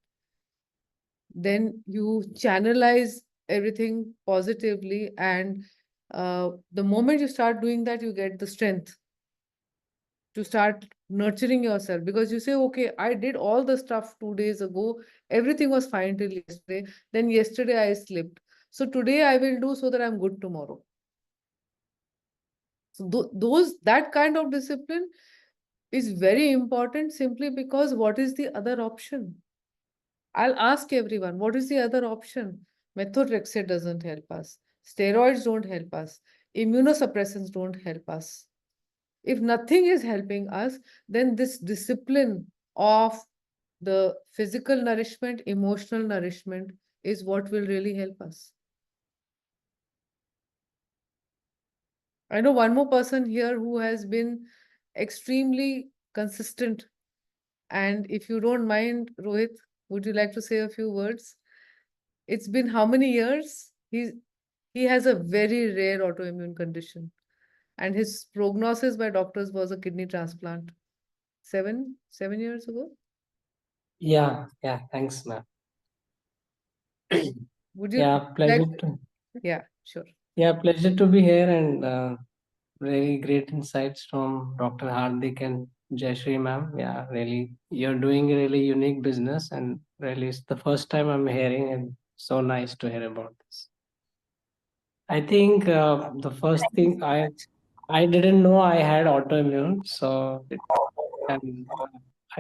then you channelize everything positively. And the moment you start doing that, you get the strength to start nurturing yourself because you say, okay, I did all the stuff 2 days ago. Everything was fine till yesterday. Then yesterday I slipped. So today I will do so that I'm good tomorrow. So that kind of discipline is very important simply because what is the other option? I'll ask everyone, what is the other option? Methotrexate doesn't help us. Steroids don't help us. Immunosuppressants don't help us. If nothing is helping us, then this discipline of the physical nourishment, emotional nourishment is what will really help us. I know one more person here who has been extremely consistent. And if you don't mind, Rohit, would you like to say a few words? It's been how many years? He has a very rare autoimmune condition, and his prognosis by doctors was a kidney transplant 7 years ago. Yeah, thanks, ma'am. Would you Yeah, pleasure like? to, Yeah, sure. yeah, pleasure to be here, and very great insights from Dr. Hardik and Jayashree, ma'am. Yeah, really, you're doing a really unique business, and really, it's the first time I'm hearing, and so nice to hear about this. I think the first Thank you thing so much. I didn't know I had autoimmune, so and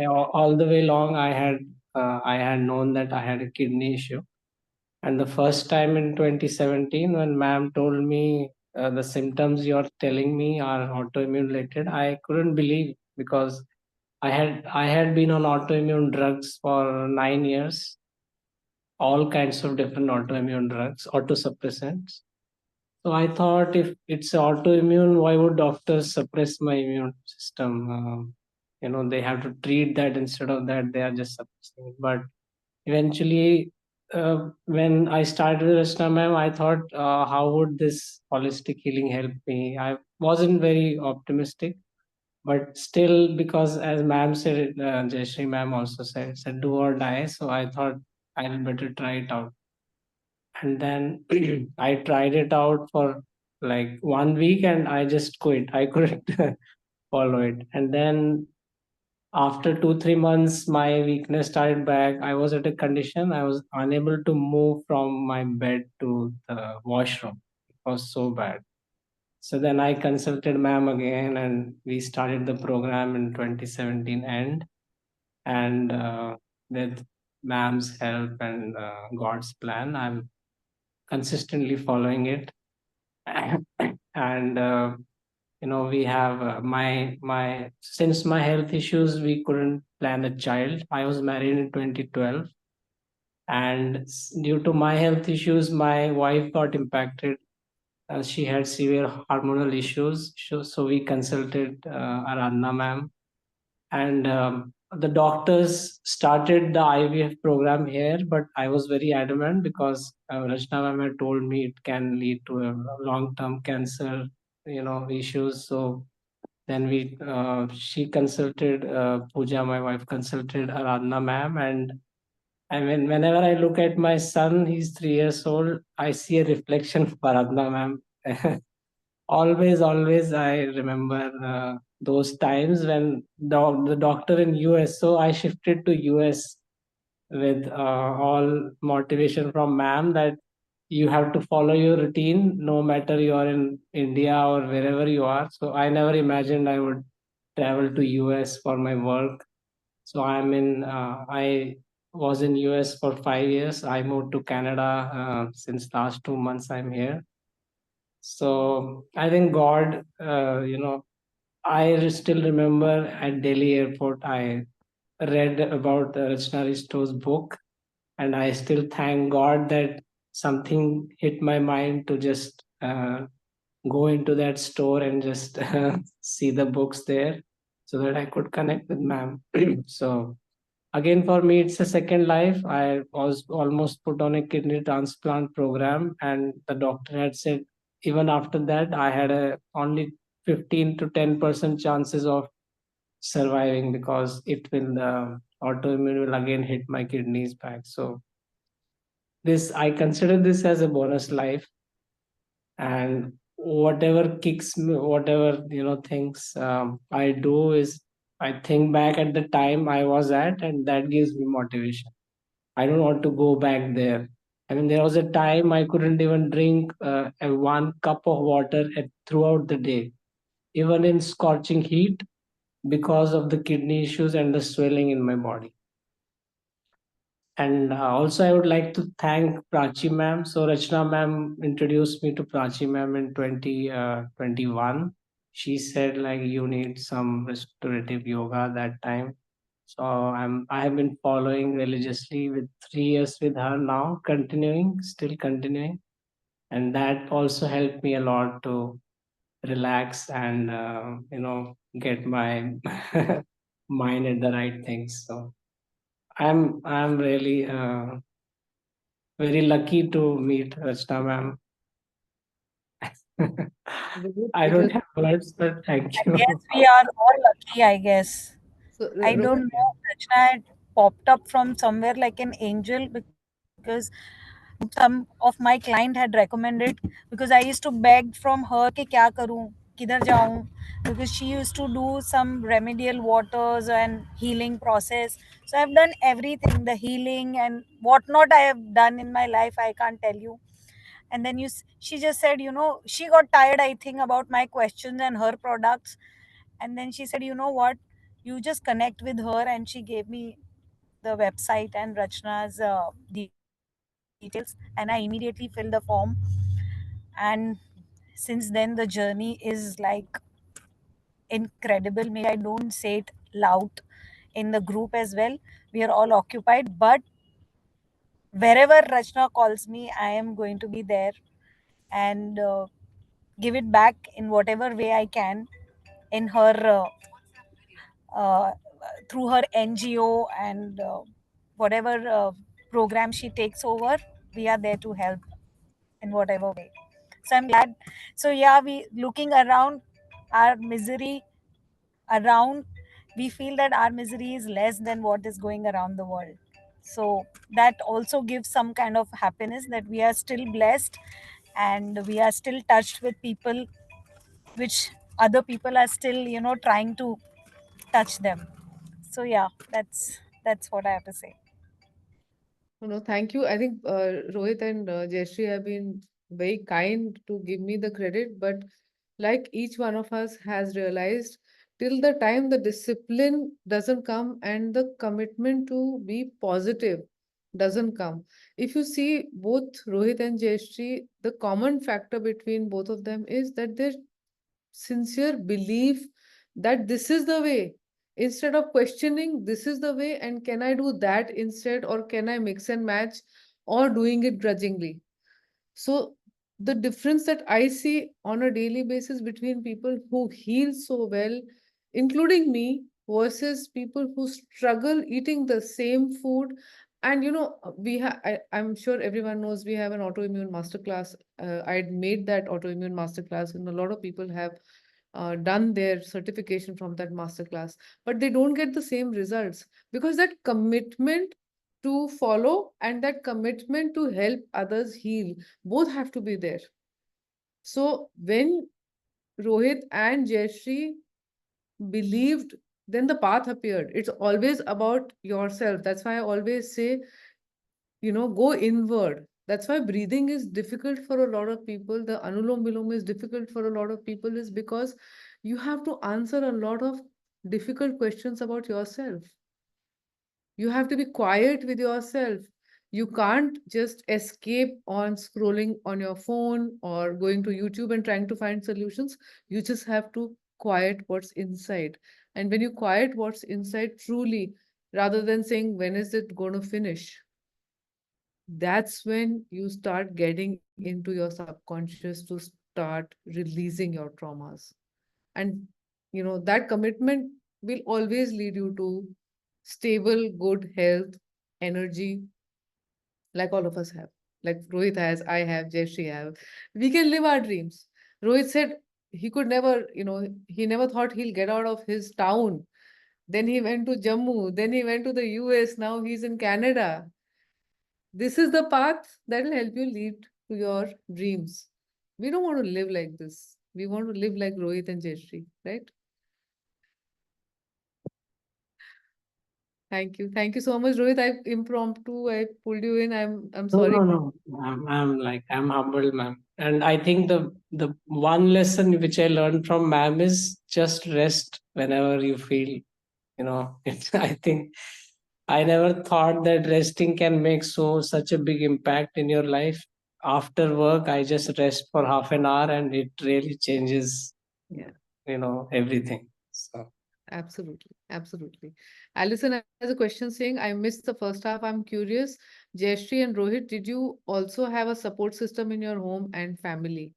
all the way long I had known that I had a kidney issue. And the first time in 2017, when ma'am told me the symptoms you're telling me are autoimmune related, I couldn't believe because I had been on autoimmune drugs for 9 years, all kinds of different autoimmune drugs, autosuppressants. So I thought if it's autoimmune, why would doctors suppress my immune system? They have to treat that. Instead of that, they are just suppressing it. But eventually, when I started with Rachna ma'am, I thought, how would this holistic healing help me? I wasn't very optimistic, but still, because as ma'am said, Jayashree ma'am also said do or die. So I thought I'll better try it out. And then I tried it out for like 1 week and I just quit. I couldn't follow it. And then after 2-3 months, my weakness started back. I was at a condition I was unable to move from my bed to the washroom. It was so bad. So then I consulted ma'am again and we started the program in 2017 end. And with ma'am's help and God's plan, I'm consistently following it. And we have my since my health issues, we couldn't plan a child. I was married in 2012, and due to my health issues, my wife got impacted. She had severe hormonal issues, so we consulted Aradhana ma'am, and the doctors started the IVF program here, but I was very adamant because Rachna ma'am had told me it can lead to a long-term cancer, issues. So then she consulted Pooja, my wife consulted Aradhana ma'am, and I mean, whenever I look at my son, he's 3 years old, I see a reflection of Aradhana ma'am. Always I remember those times when the doctor in US. So I shifted to US with all motivation from ma'am that you have to follow your routine no matter you are in India or wherever you are. So I never imagined I would travel to US for my work. So I was in US for 5 years. I moved to Canada since last 2 months I'm here. So I think God, I still remember at Delhi airport, I read about RachnaRestores book, and I still thank God that something hit my mind to just go into that store and just see the books there, so that I could connect with ma'am. So again, for me, it's a second life. I was almost put on a kidney transplant program, and the doctor had said even after that, I had a only 15 to 10% chances of surviving because it will autoimmune will again hit my kidneys back. So this I consider this as a bonus life, and whatever kicks me, whatever things I do is I think back at the time I was at, and that gives me motivation. I don't want to go back there. I mean, there was a time I couldn't even drink a 1 cup of water throughout the day, even in scorching heat, because of the kidney issues and the swelling in my body. And also, I would like to thank Prachi ma'am. So, Rachna ma'am introduced me to Prachi ma'am in 2021. She said, like, you need some restorative yoga that time. So I have been following religiously with 3 years with her now, still continuing. And that also helped me a lot to relax and, get my mind at the right things. So I'm really very lucky to meet Rachna ma'am. I It don't was have words, but thank I you. guess we are all lucky, I guess. so I don't know. Rachna had popped up from somewhere like an angel because some of my client had recommended, because I used to beg from her कि क्या करूं, किधर जाऊं, because she used to do some remedial waters and healing process. So I've done everything, the healing and whatnot I have done in my life, I can't tell you. And then she just said, she got tired, I think, about my questions and her products. And then she said, you know what, you just connect with her. And she gave me the website and Rachna's details, and I immediately filled the form. And since then the journey is like incredible. Maybe I don't say it loud in the group as well, we are all occupied, but wherever Rachna calls me, I am going to be there. and give it back in whatever way I can in her uh, through her NGO and whatever program she takes over. We are there to help in whatever way. So I'm glad. So yeah, we looking around our misery around, we feel that our misery is less than what is going around the world. So that also gives some kind of happiness that we are still blessed and we are still touched with people which other people are still, trying to touch them. So yeah, that's what I have to say. No, thank you. I think Rohit and Jayashree have been very kind to give me the credit, but like each one of us has realized, till the time the discipline doesn't come and the commitment to be positive doesn't come. If you see both Rohit and Jayashree, the common factor between both of them is that their sincere belief that this is the way, instead of questioning this is the way and can I do that instead, or can I mix and match, or doing it grudgingly. So the difference that I see on a daily basis between people who heal so well, including me, versus people who struggle eating the same food. And we have, I'm sure everyone knows we have an autoimmune masterclass. I'd made that autoimmune masterclass, and a lot of people have done their certification from that masterclass, but they don't get the same results because that commitment to follow and that commitment to help others heal both have to be there. So when Rohit and Jayashree believed, then the path appeared. It's always about yourself. That's why I always say, go inward. That's why breathing is difficult for a lot of people. The Anulom Vilom is difficult for a lot of people, is because you have to answer a lot of difficult questions about yourself. You have to be quiet with yourself. You can't just escape on scrolling on your phone or going to YouTube and trying to find solutions. You just have to quiet what's inside. And when you quiet what's inside truly, rather than saying, when is it going to finish? That's when you start getting into your subconscious to start releasing your traumas. And that commitment will always lead you to stable, good health, energy, like all of us have. Like Rohit has, I have, Jayashree have. We can live our dreams. Rohit said he could never, he never thought he'll get out of his town. Then he went to Jammu, then he went to the US, now he's in Canada. This is the path that will help you lead to your dreams. We don't want to live like this. We want to live like Rohit and Jayashree, right? Thank you. Thank you so much, Rohit. I pulled you in. I'm No, sorry. no, no. I'm humbled, ma'am. And I think the one lesson which I learned from ma'am is just rest whenever you feel, I think I never thought that resting can make such a big impact in your life. After work, I just rest for half an hour and it really changes, Yeah, everything. So absolutely. Absolutely. Alison has a question saying, I missed the first half. I'm curious. Jayashree and Rohit, did you also have a support system in your home and family?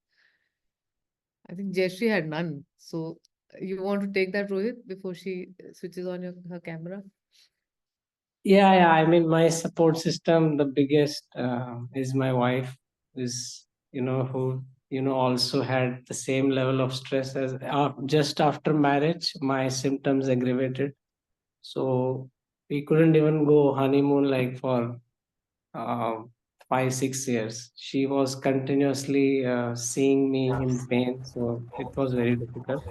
I think Jayashree had none. So you want to take that, Rohit, before she switches on her camera? yeah, I mean, my support system, the biggest is my wife, is, who, also had the same level of stress as just after marriage, my symptoms aggravated. So we couldn't even go honeymoon like for uh, 5 6 years. She was continuously seeing me in pain, so it was very difficult.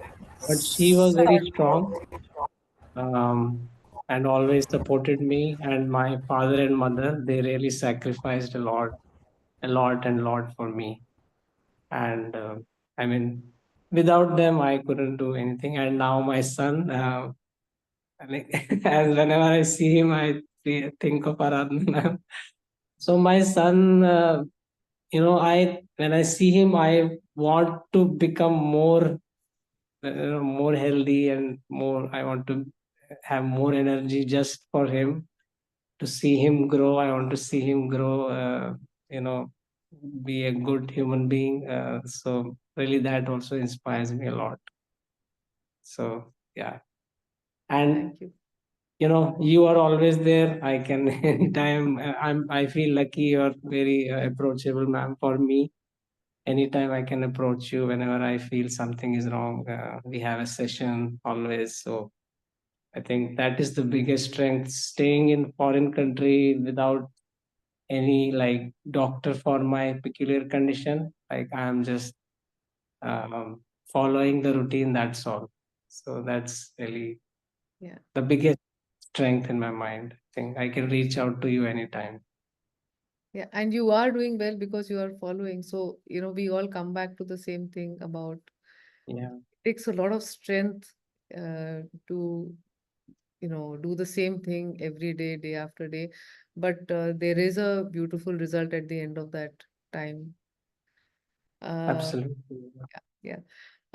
But she was very strong, um, and always supported me. And my father and mother, they really sacrificed a lot for me. And I mean, without them, I couldn't do anything. And now my son, like, as whenever I see him, I think of Aradhana. So my son, I when I see him, I want to become more, more healthy and more. I want to have more energy just for him, to see him grow. I want to see him grow. be a good human being. So really, that also inspires me a lot. So yeah, and Thank you. you are always there. I can anytime. I feel lucky. You're very approachable, ma'am. For me, anytime I can approach you whenever I feel something is wrong. We have a session always. So I think that is the biggest strength. Staying in foreign country without any like doctor for my peculiar condition. Like I am just um, following the routine. That's all. So that's really Yeah. the biggest strength in my mind. I think I can reach out to you anytime. Yeah. And you are doing well because you are following. So, we all come back to the same thing about Yeah, it takes a lot of strength to, do the same thing every day, day after day. But there is a beautiful result at the end of that time. Uh, absolutely. yeah.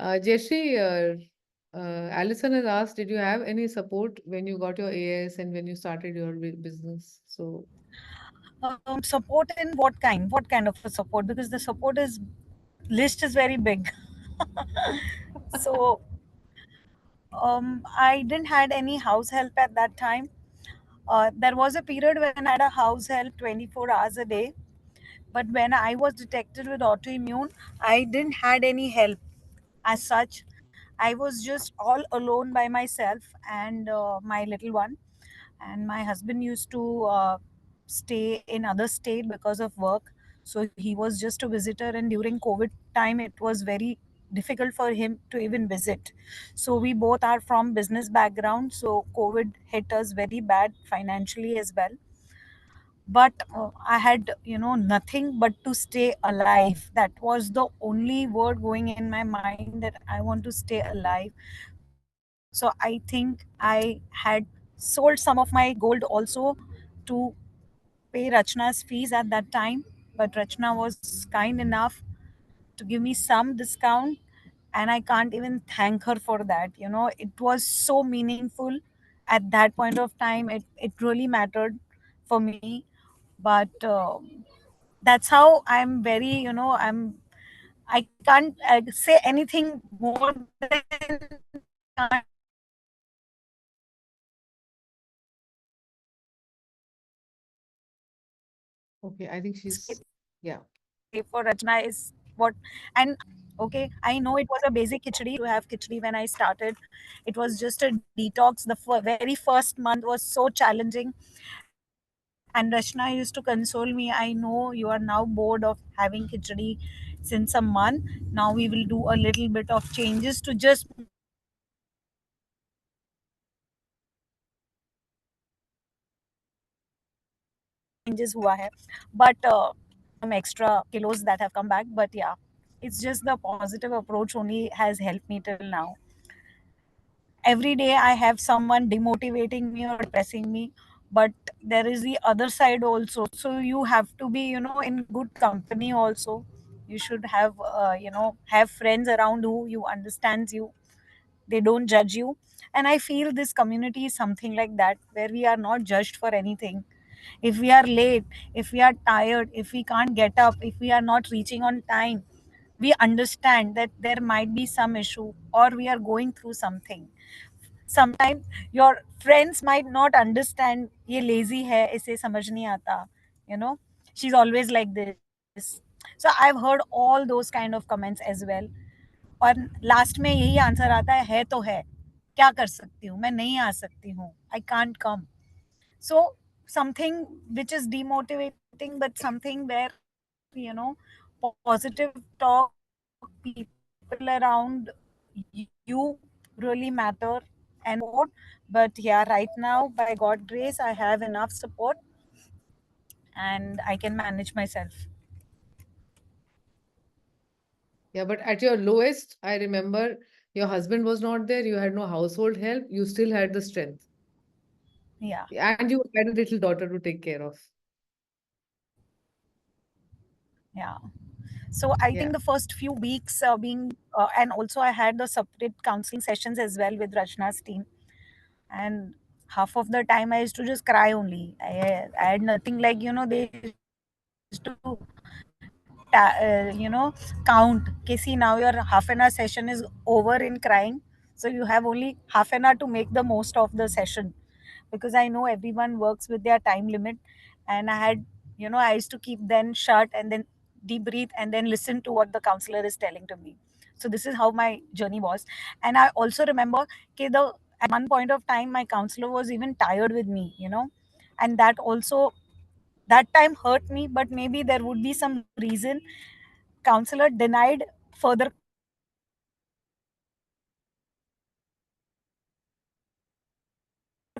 Jayashree, Alison has asked, did you have any support when you got your AS and when you started your business? So, Support in what kind? What kind of a support? Because the support is list is very big. So I didn't had any house help at that time. There was a period when I had a house help 24 hours a day. But when I was detected with autoimmune, I didn't had any help as such. I was just all alone by myself and my little one. And my husband used to stay in other state because of work, so he was just a visitor, and during COVID time it was very difficult for him to even visit. So we both are from business background, so COVID hit us very bad financially as well. But I had nothing but to stay alive. That was the only word going in my mind, that I want to stay alive. So I think I had sold some of my gold also to pay Rachna's fees at that time. But Rachna was kind enough to give me some discount, and I can't even thank her for that. It was so meaningful at that point of time. It really mattered for me. But that's how I'm very, I can't say anything more than okay, I think she's, yeah. for Rachna is what. And okay, I know it was a basic khichdi. I used to have khichdi when I started. It was just a detox. The very first month was so challenging. And Rachna used to console me. I know you are now bored of having khichdi since a month. Now we will do a little bit of changes to just make your life better. So I think changes hua hai. But some extra kilos that have come back. But yeah, it's just the positive approach only has helped me till now. Every day I have someone demotivating me or depressing me, but there is the other side also. So you have to be, in good company also. You should have friends around who you understands you. They don't judge you. And I feel this community is something like that, where we are not judged for anything. If we are late, if we are tired, if we can't get up, if we are not reaching on time, we understand that there might be some issue or we are going through something. Sometimes your friends might not understand, ये lazy है, इसे समझ नहीं आता, you know, she's always like this. So I've heard all those kind of comments as well. और last में यही answer आता है तो है, क्या कर सकती हूँ, मैं नहीं आ सकती हूँ, I can't come. So something which is demotivating, but something where, positive talk, people around you really matter and support. But yeah, right now by God grace I have enough support and I can manage myself. Yeah, but at your lowest, I remember your husband was not there, you had no household help, you still had the strength. Yeah, And you had a little daughter to take care of. yeah. So I think Yeah. the first few weeks being and also I had the separate counseling sessions as well with Rachna's team. And half of the time I used to just cry only. I had nothing, like, they used to tell me, count. Okay, see, now your half an hour session is over in crying, so you have only half an hour to make the most of the session, because I know everyone works with their time limit. And I used to keep then shut and then deep breathe and then listen to what the counselor is telling to me. So this is how my journey was. And I also remember, okay, at one point of time my counselor was even tired with me, and that also, that time hurt me. But maybe there would be some reason counselor denied further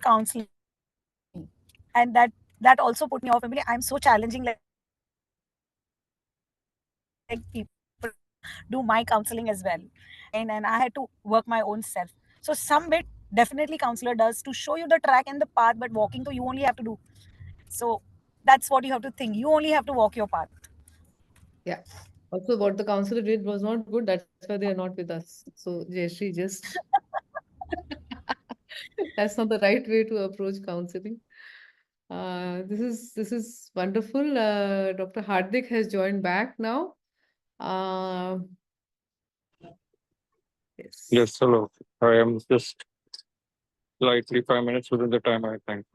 counseling, and that also put me off. Maybe I'm so challenging, like people do my counseling as well, and I had to work my own self. So some bit definitely counselor does to show you the track and the path, but walking to you only have to do. So that's what you have to think, you only have to walk your path. Yeah. Also, what the counselor did was not good. That's why they are not with us. So, Jayashree, just that's not the right way to approach counseling. This is wonderful. Dr. Hardik has joined back now. Uh, yes. Yes, hello. I am just slightly 5 minutes within the time, I think.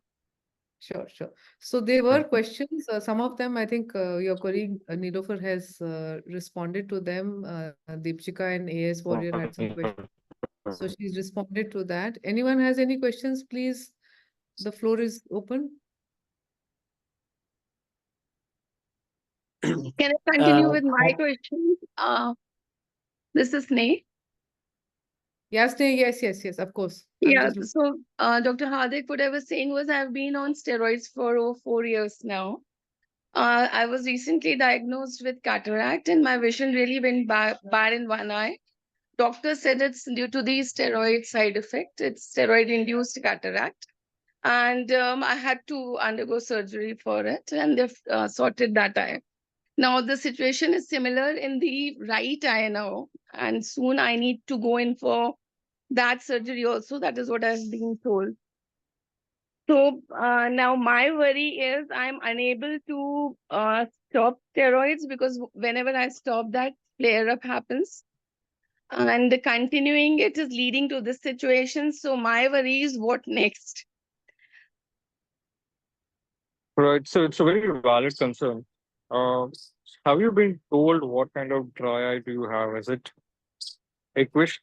Sure, sure. So there were questions. Some of them, I think, your colleague Nilofer has responded to them. Deepshika and AS Warrior had some questions. So she's responded to that. Anyone has any questions, please? The floor is open. Can I continue with my Hi. question? This is Sneh. Yes, yes, of course. Yeah, so Dr. Hardik, what I was saying was I've been on steroids for over 4 years now. I was recently diagnosed with cataract and my vision really went bad in one eye. Doctor said it's due to the steroid side effect. It's steroid-induced cataract. And I had to undergo surgery for it, and they've sorted that eye. Now, the situation is similar in the right eye now, and soon I need to go in for that surgery also. That is what I've been told. So now my worry is I'm unable to stop steroids because whenever I stop, that flare up happens. And continuing it is leading to this situation. So my worry is what next? Right, so it's a very valid concern. Have you been told what kind of dry eye do you have? Is it aqueous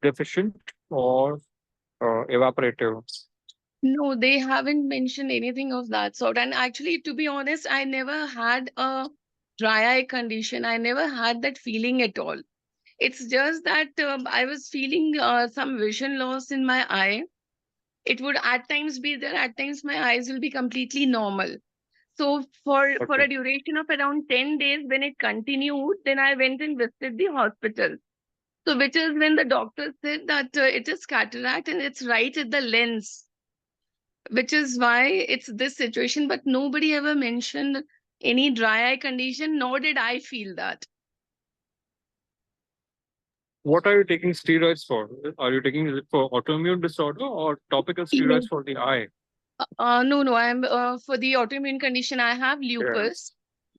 deficient or evaporative? No, they haven't mentioned anything of that sort. And actually, to be honest, I never had a dry eye condition. I never had that feeling at all. It's just that I was feeling some vision loss in my eye. It would at times be there, at times my eyes will be completely normal. So for a duration of around 10 days, when it continued, then I went and visited the hospital. So which is when the doctor said that it is cataract and it's right at the lens, which is why it's this situation. But nobody ever mentioned any dry eye condition, nor did I feel that. What are you taking steroids for? Are you taking it for autoimmune disorder or topical steroids for the eye? No, I'm for the autoimmune condition. I have lupus,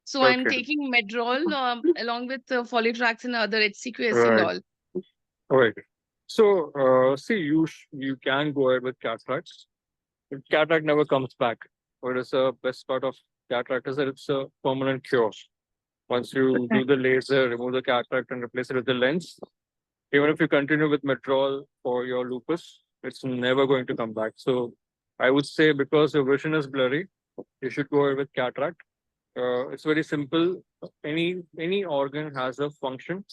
so I'm taking Medrol along with Folitrax and other HCQS and all. Right. So, see, you can go ahead with cataracts. Cataract never comes back. What is the best part of cataract is that it's a permanent cure. Once you do the laser, remove the cataract and replace it with the lens, even if you continue with Medrol for your lupus, it's never going to come back. So I would say because your vision is blurry, you should go ahead with cataract. It's very simple. Any organ has a function,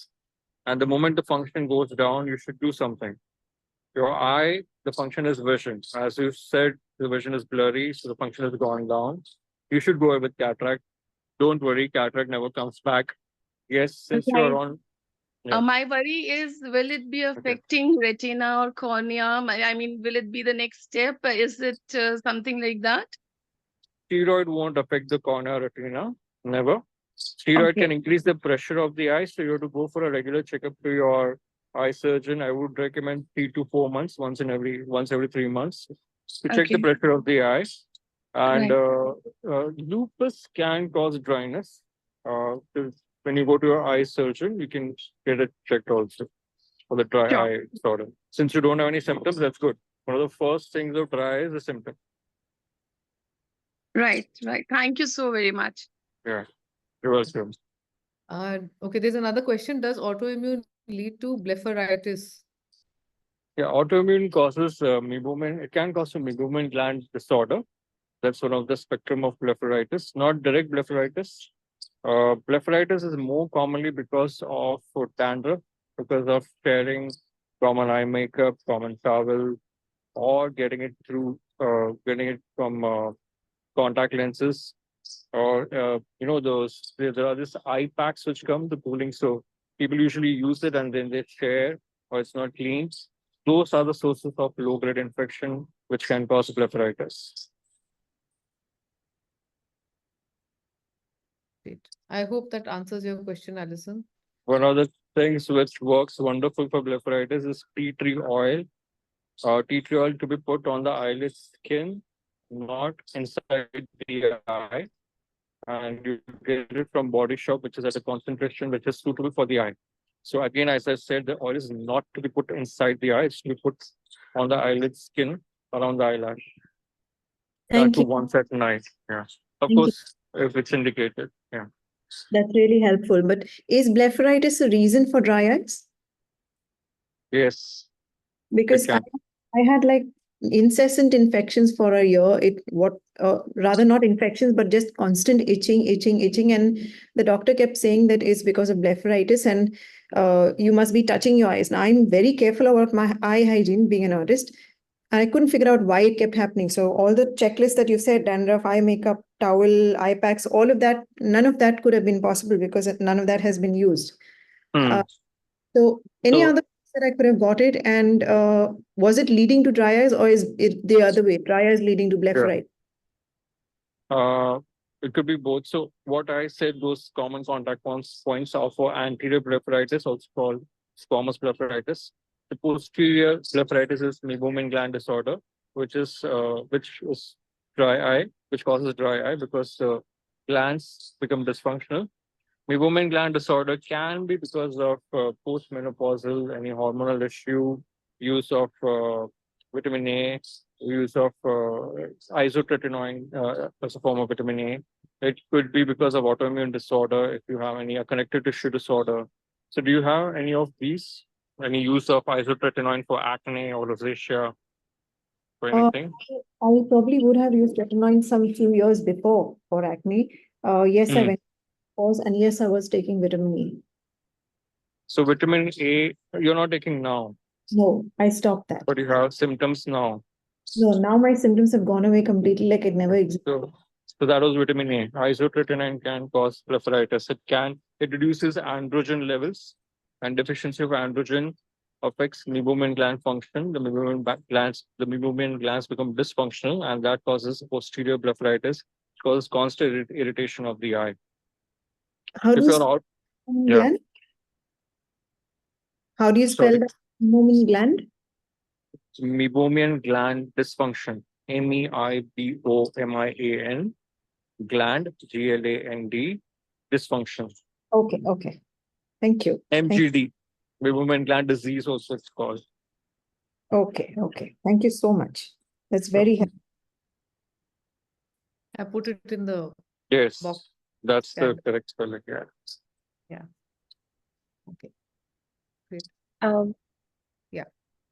and the moment the function goes down, you should do something. Your eye, the function is vision. As you said, the vision is blurry, so the function has gone down. You should go ahead with cataract. Don't worry, cataract never comes back. Yes, since you are on. Yeah. My worry is, will it be affecting retina or cornea? I mean, will it be the next step? Is it something like that? Steroid won't affect the cornea or retina, never. Steroid can increase the pressure of the eye, so you have to go for a regular checkup to your eye surgeon. I would recommend 3 to 4 months, once every 3 months, to check the pressure of the eye. And lupus can cause dryness. When you go to your eye surgeon, you can get it checked also for the dry Sure. eye disorder. Since you don't have any symptoms, that's good. One of the first things of dry eye is the symptom. Right, right. Thank you so very much. Yeah, you're welcome. Okay, there's another question. Does autoimmune lead to blepharitis? Yeah, autoimmune causes meibomian. It can cause a meibomian gland disorder. That's one of the spectrum of blepharitis, not direct blepharitis. Blepharitis is more commonly because of dandruff, because of tearing common eye makeup, common towel, or getting it from contact lenses, or there are these eye packs which come the cooling. So people usually use it and then they tear, or it's not clean. Those are the sources of low-grade infection which can cause blepharitis. Great. I hope that answers your question, Alison. One of the things which works wonderful for blepharitis is tea tree oil. Tea tree oil to be put on the eyelid skin, not inside the eye. And you get it from Body Shop, which is at a concentration which is suitable for the eye. So again, as I said, the oil is not to be put inside the eye. It's to be put on the eyelid skin around the eyelash. Thank To you. once at night. Yeah. Of Thank you. course, if it's indicated. Yeah. That's really helpful. But is blepharitis a reason for dry eyes? Yes. Because can. I had like incessant infections for a year. Rather not infections, but just constant itching. And the doctor kept saying that it's because of blepharitis and you must be touching your eyes. Now, I'm very careful about my eye hygiene being an artist. And I couldn't figure out why it kept happening. So all the checklists that you said, dandruff, eye makeup, towel, eye packs, all of that, none of that could have been possible because none of that has been used. So any other that I could have got it, and was it leading to dry eyes, or is it the other way? Dry eyes leading to blepharitis? It could be both. So what I said, those common contact points are for anterior blepharitis, also called squamous blepharitis. The posterior blepharitis is meibomian gland disorder, which is dry eye, which causes dry eye because glands become dysfunctional. Meibomian gland disorder can be because of postmenopausal, any hormonal issue, use of vitamin A, use of isotretinoin as a form of vitamin A. It could be because of autoimmune disorder if you have any connective tissue disorder. So do you have any of these? Any use of isotretinoin for acne or rosacea or anything? I probably would have used retinoid some few years before for acne. Yes, I went to pause, and yes, I was taking vitamin E. So vitamin A, you're not taking now? No, I stopped that. But you have symptoms now? No, now my symptoms have gone away completely, like it never existed. So that was vitamin A. Isotretinoin can cause blepharitis. It reduces androgen levels, and deficiency of androgen affects meibomian gland function. The meibomian glands become dysfunctional, and that causes posterior blepharitis. It causes constant irritation of the eye. How do you spell gland? How do you spell that meibomian gland? Meibomian gland dysfunction. MEIBOMIAN. Gland, GLAND, dysfunction. Okay. Thank you. MGD, meibomian gland disease also it's called. Okay. Thank you so much. That's very helpful. I put it in the box. That's the correct spelling. Yeah. Okay. Great.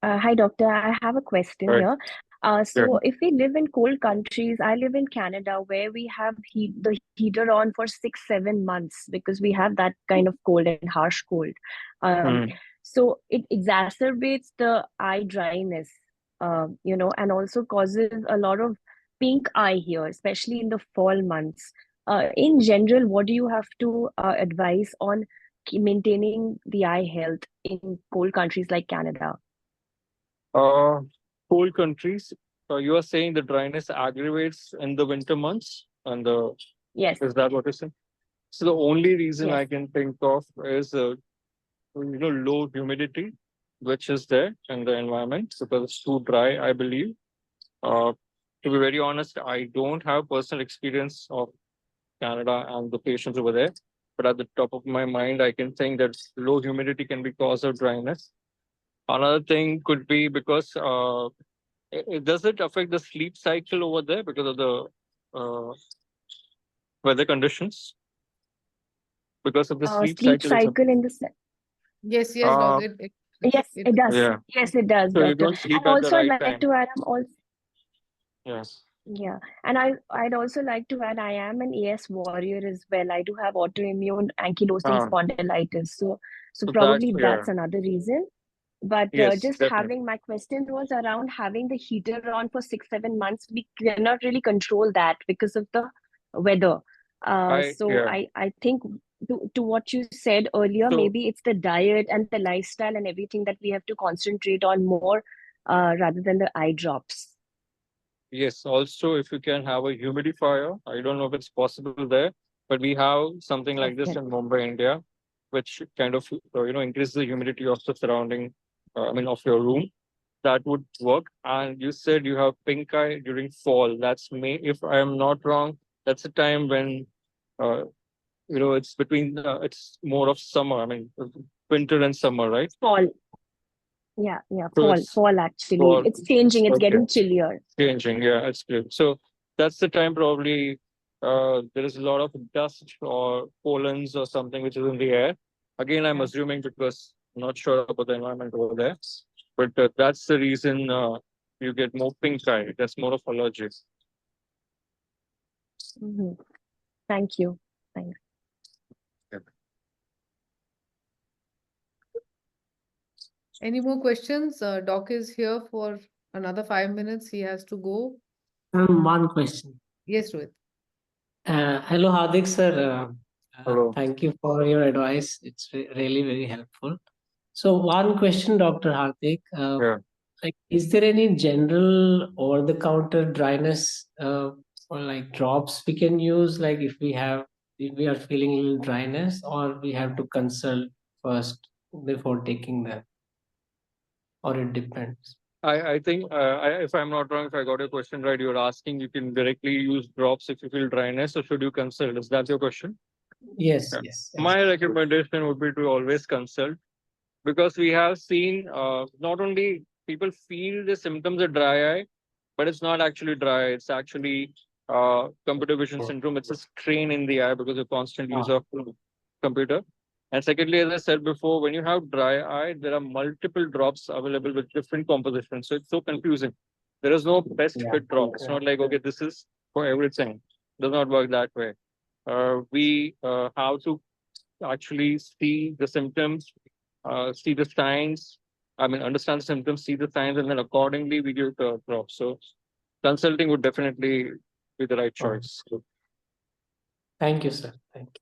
Hi, doctor. I have a question here. So if we live in cold countries, I live in Canada where we have the heater on for 6-7 months because we have that kind of cold and harsh cold. So it exacerbates the eye dryness, and also causes a lot of pink eye here, especially in the fall months. In general, what do you have to advise on maintaining the eye health in cold countries like Canada? Cold countries, you are saying the dryness aggravates in the winter months, and yes, is that what you're saying? So the only reason I can think of is low humidity, which is there in the environment because it's too dry, I believe. To be very honest, I don't have personal experience of Canada and the patients over there. but at the top of my mind, I can think that low humidity can be cause of dryness. Another thing could be because does it affect the sleep cycle over there because of the weather conditions? Because of the sleep Sleep cycle, cycle in the Yes, yes, doc. yes, it does. yeah. Yes, it does, So you doctor. don't sleep And at the also, I'd right like time. to add, I'm also Yes. yeah, and I'd also like to add, I am an AS warrior as well. I do have autoimmune ankylosing spondylitis, so So probably yeah. that's another reason. But Yes, just definitely. my question was around having the heater on for 6-7 months. We cannot really control that because of the weather. So Yeah. I think to what you said earlier, So maybe it's the diet and the lifestyle and everything that we have to concentrate on more rather than the eye drops. yes, also if you can have a humidifier, I don't know if it's possible there, but we have something like this Okay. in Mumbai, India, which kind of increases the humidity of the surrounding, of your room. That would work. And you said you have pink eye during fall. That's May, if I am not wrong. That's a time when uh, it's between it's more of summer. I mean, winter and summer, right? Fall. Yeah, So it's fall actually. fall. It's changing, it's Okay. getting chillier. Changing, yeah, it's good. So that's the time probably there is a lot of dust or pollens or something which is in the air. Again, I'm assuming because I'm not sure about the environment over there, but that's the reason you get more pink eye. That's more of allergy. Mhm. Thank you. Thanks. Any more questions? Doc is here for another 5 minutes. He has to go. One question. Yes, Rohit. Hello, Hardik sir. Hello. Thank you for your advice. It's really very helpful. So one question, Dr. Hardik. Yeah. Like, is there any general over-the-counter dryness or like drops we can use? Like if we are feeling a little dryness, or we have to consult first before taking them, or it depends. I think if I'm not wrong, if I got your question right, you're asking you can directly use drops if you feel dryness, or should you consult? Is that your question? Yes, Yeah. yes. My recommendation would be to always consult, because we have seen not only people feel the symptoms of dry eye, but it's not actually dry. It's actually computer vision syndrome. It's a strain in the eye because of constant use of computer. And secondly, as I said before, when you have dry eye, there are multiple drops available with different compositions. So it's so confusing. There is no best fit drop. It's not like, okay, this is for everything. It does not work that way. We have to actually see the symptoms, see the signs. Understand the symptoms, see the signs, and then accordingly we give the drop. So consulting would definitely be the right choice. Thank you, sir. Thank you.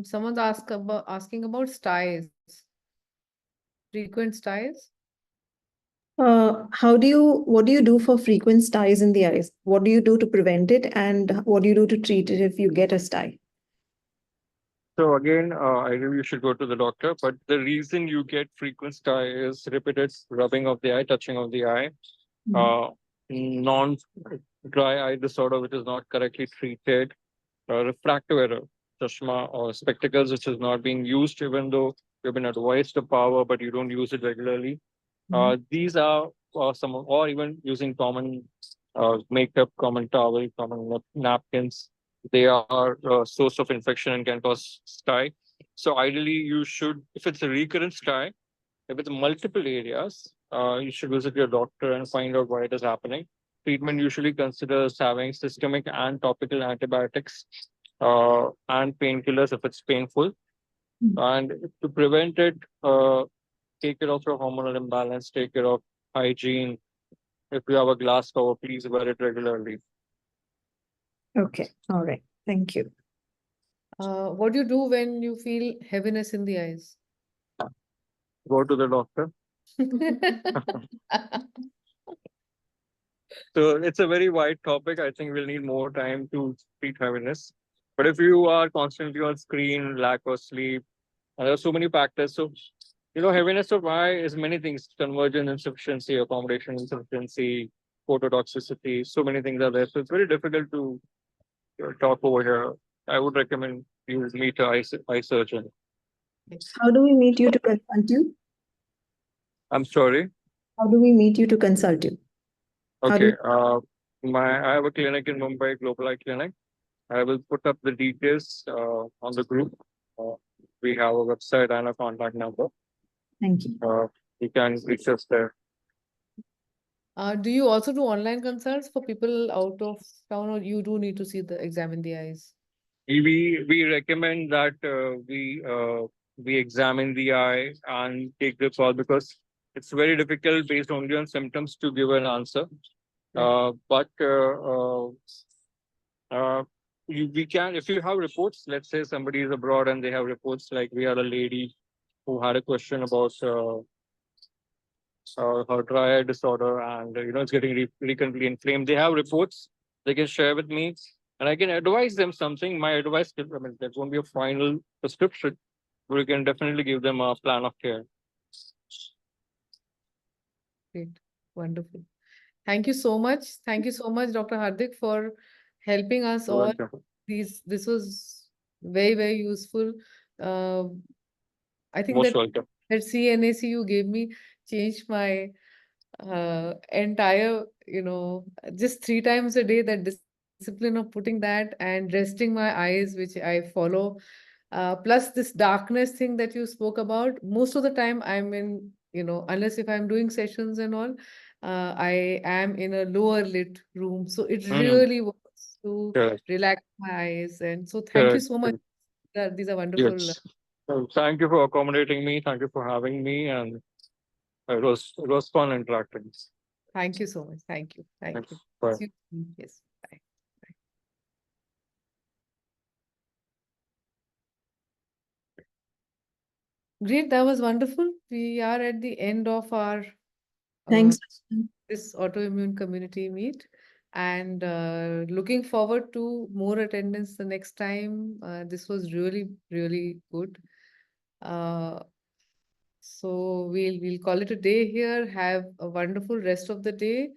Someone's asking about styes. Frequent styes. What do you do for frequent styes in the eyes? What do you do to prevent it, and what do you do to treat it if you get a stye? So again, I think you should go to the doctor, but the reason you get frequent stye is repeated rubbing of the eye, touching of the eye, non-dry eye disorder, which is not correctly treated, refractive error, chashma or spectacles, which is not being used, even though you've been advised to power, but you don't use it regularly. These are some, or even using common makeup, common towel, common napkins. They are a source of infection and can cause stye. So ideally, you should, if it's a recurrent stye, if it's multiple areas, you should visit your doctor and find out why it is happening. Treatment usually considers having systemic and topical antibiotics and painkillers if it's painful. And to prevent it, take care of your hormonal imbalance, take care of hygiene. If you have a glass cover, please wear it regularly. Okay, all right. Thank you. What do you do when you feel heaviness in the eyes? Go to the doctor. So it's a very wide topic. I think we'll need more time to treat heaviness. But if you are constantly on screen, lack of sleep, and there are so many factors. So, heaviness of eye is many things: convergence insufficiency, accommodation insufficiency, phototoxicity. So many things are there. So it's very difficult to, talk over here, I would recommend you meet an eye surgeon. How do we meet you to consult you? I'm sorry. How do we meet you to consult you? Okay. I have a clinic in Mumbai, Global Eye Clinic. I will put up the details on the group. We have a website and a contact number. Thank you. You can reach us there. Do you also do online consults for people out of town, or you do need to examine the eyes? We recommend that we examine the eye and take the call, because it's very difficult based only on symptoms to give an answer. But we can, if you have reports, let's say somebody is abroad and they have reports, like we had a lady who had a question about her dry eye disorder, and it's getting recurrently inflamed. They have reports they can share with me, and I can advise them something. My advice, I mean, that won't be a final prescription, but we can definitely give them a plan of care. Great, wonderful. Thank you so much. Thank you so much, Dr. Hardik, for helping us all. This was very, very useful. I think Most welcome. that CNAC you gave me changed my entire, just 3 times a day, that discipline of putting that and resting my eyes, which I follow. Plus this darkness thing that you spoke about, most of the time I'm in, unless if I'm doing sessions and all, I am in a lower lit room. So it really works to relax my eyes. And so thank you so much. These are wonderful. Yes. Thank you for accommodating me. Thank you for having me. And it was fun interacting. Thank you so much. Thank you. Thank you. Bye. Yes. Bye. Bye. Great. That was wonderful. We are at the end of our Thanks. This autoimmune community meet, and looking forward to more attendance the next time. This was really, really good. So we'll call it a day here. Have a wonderful rest of the day.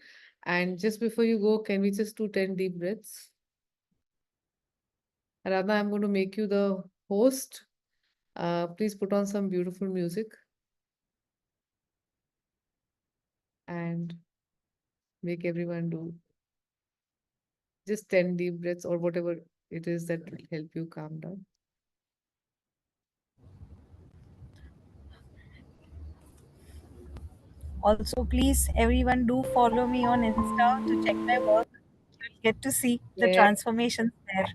And just before you go, can we just do 10 deep breaths? Radha, I'm going to make you the host. Please put on some beautiful music. And make everyone do just 10 deep breaths, or whatever it is that will help you calm down. Also, please, everyone, do follow me on Insta to check my work. You'll get to see the transformations there.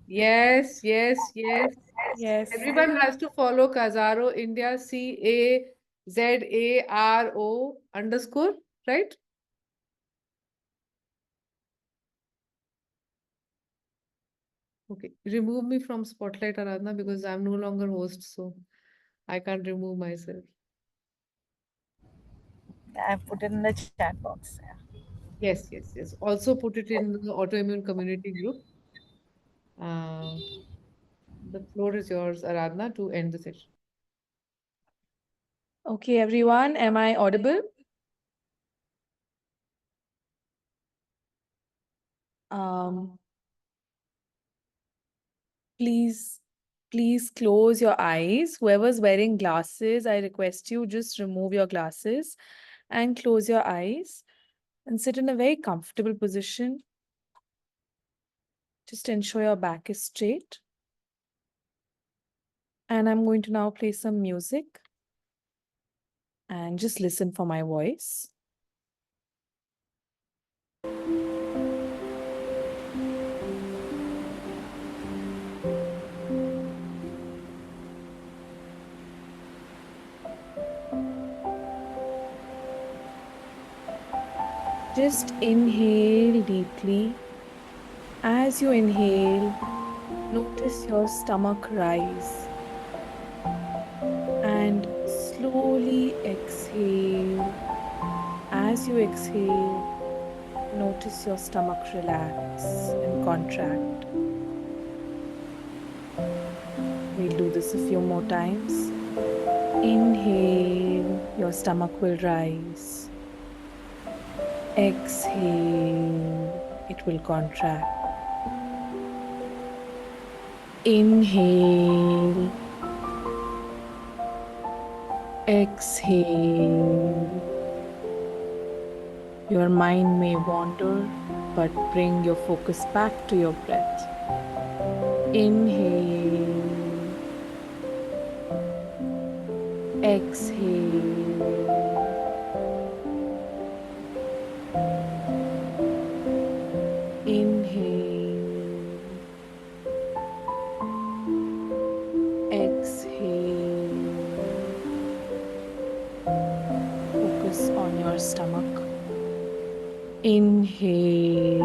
Yes, yes, yes. Yes. Everyone has to follow Kazaro India, CAZARO_, right? Okay, remove me from Spotlight, Aradhana, because I'm no longer host, so I can't remove myself. I've put it in the chat box. Yeah. Yes, yes, yes. Also put it in the autoimmune community group. The floor is yours, Aradhana, to end the session. Okay, everyone, am I audible? Please close your eyes. Whoever's wearing glasses, I request you just remove your glasses and close your eyes and sit in a very comfortable position. Just ensure your back is straight. And I'm going to now play some music and just listen for my voice. Just inhale deeply. As you inhale, notice your stomach rise. And slowly exhale. As you exhale, notice your stomach relax and contract. We'll do this a few more times. Inhale, your stomach will rise. Exhale, it will contract. Inhale. Exhale. Your mind may wander, but bring your focus back to your breath. Inhale. Exhale. Inhale. Exhale. Focus on your stomach. Inhale.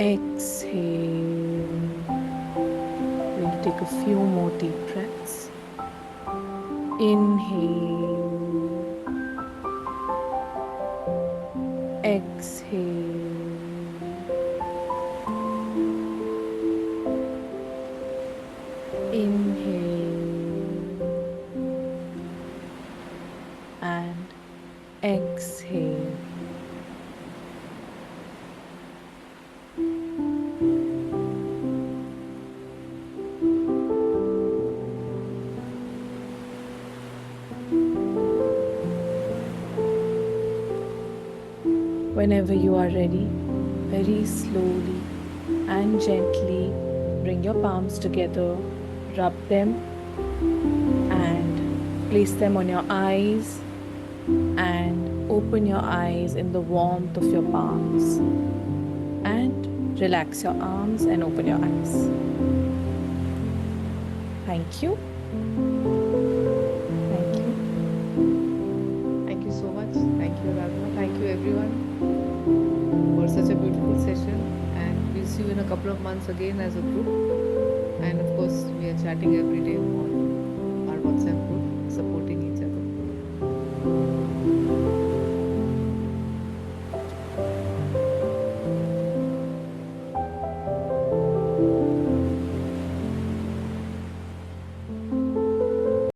Exhale. We'll take a few more deep breaths. Inhale. Exhale. Inhale. And exhale. Whenever you are ready, very slowly and gently bring your palms together, rub them and place them on your eyes and open your eyes in the warmth of your palms and relax your arms and open your eyes. Thank you. Thank you. Thank you so much. Thank you, Rachna. Thank you, everyone, for such a beautiful session. And we'll see you in a couple of months again as a group. And of course, we are chatting every day on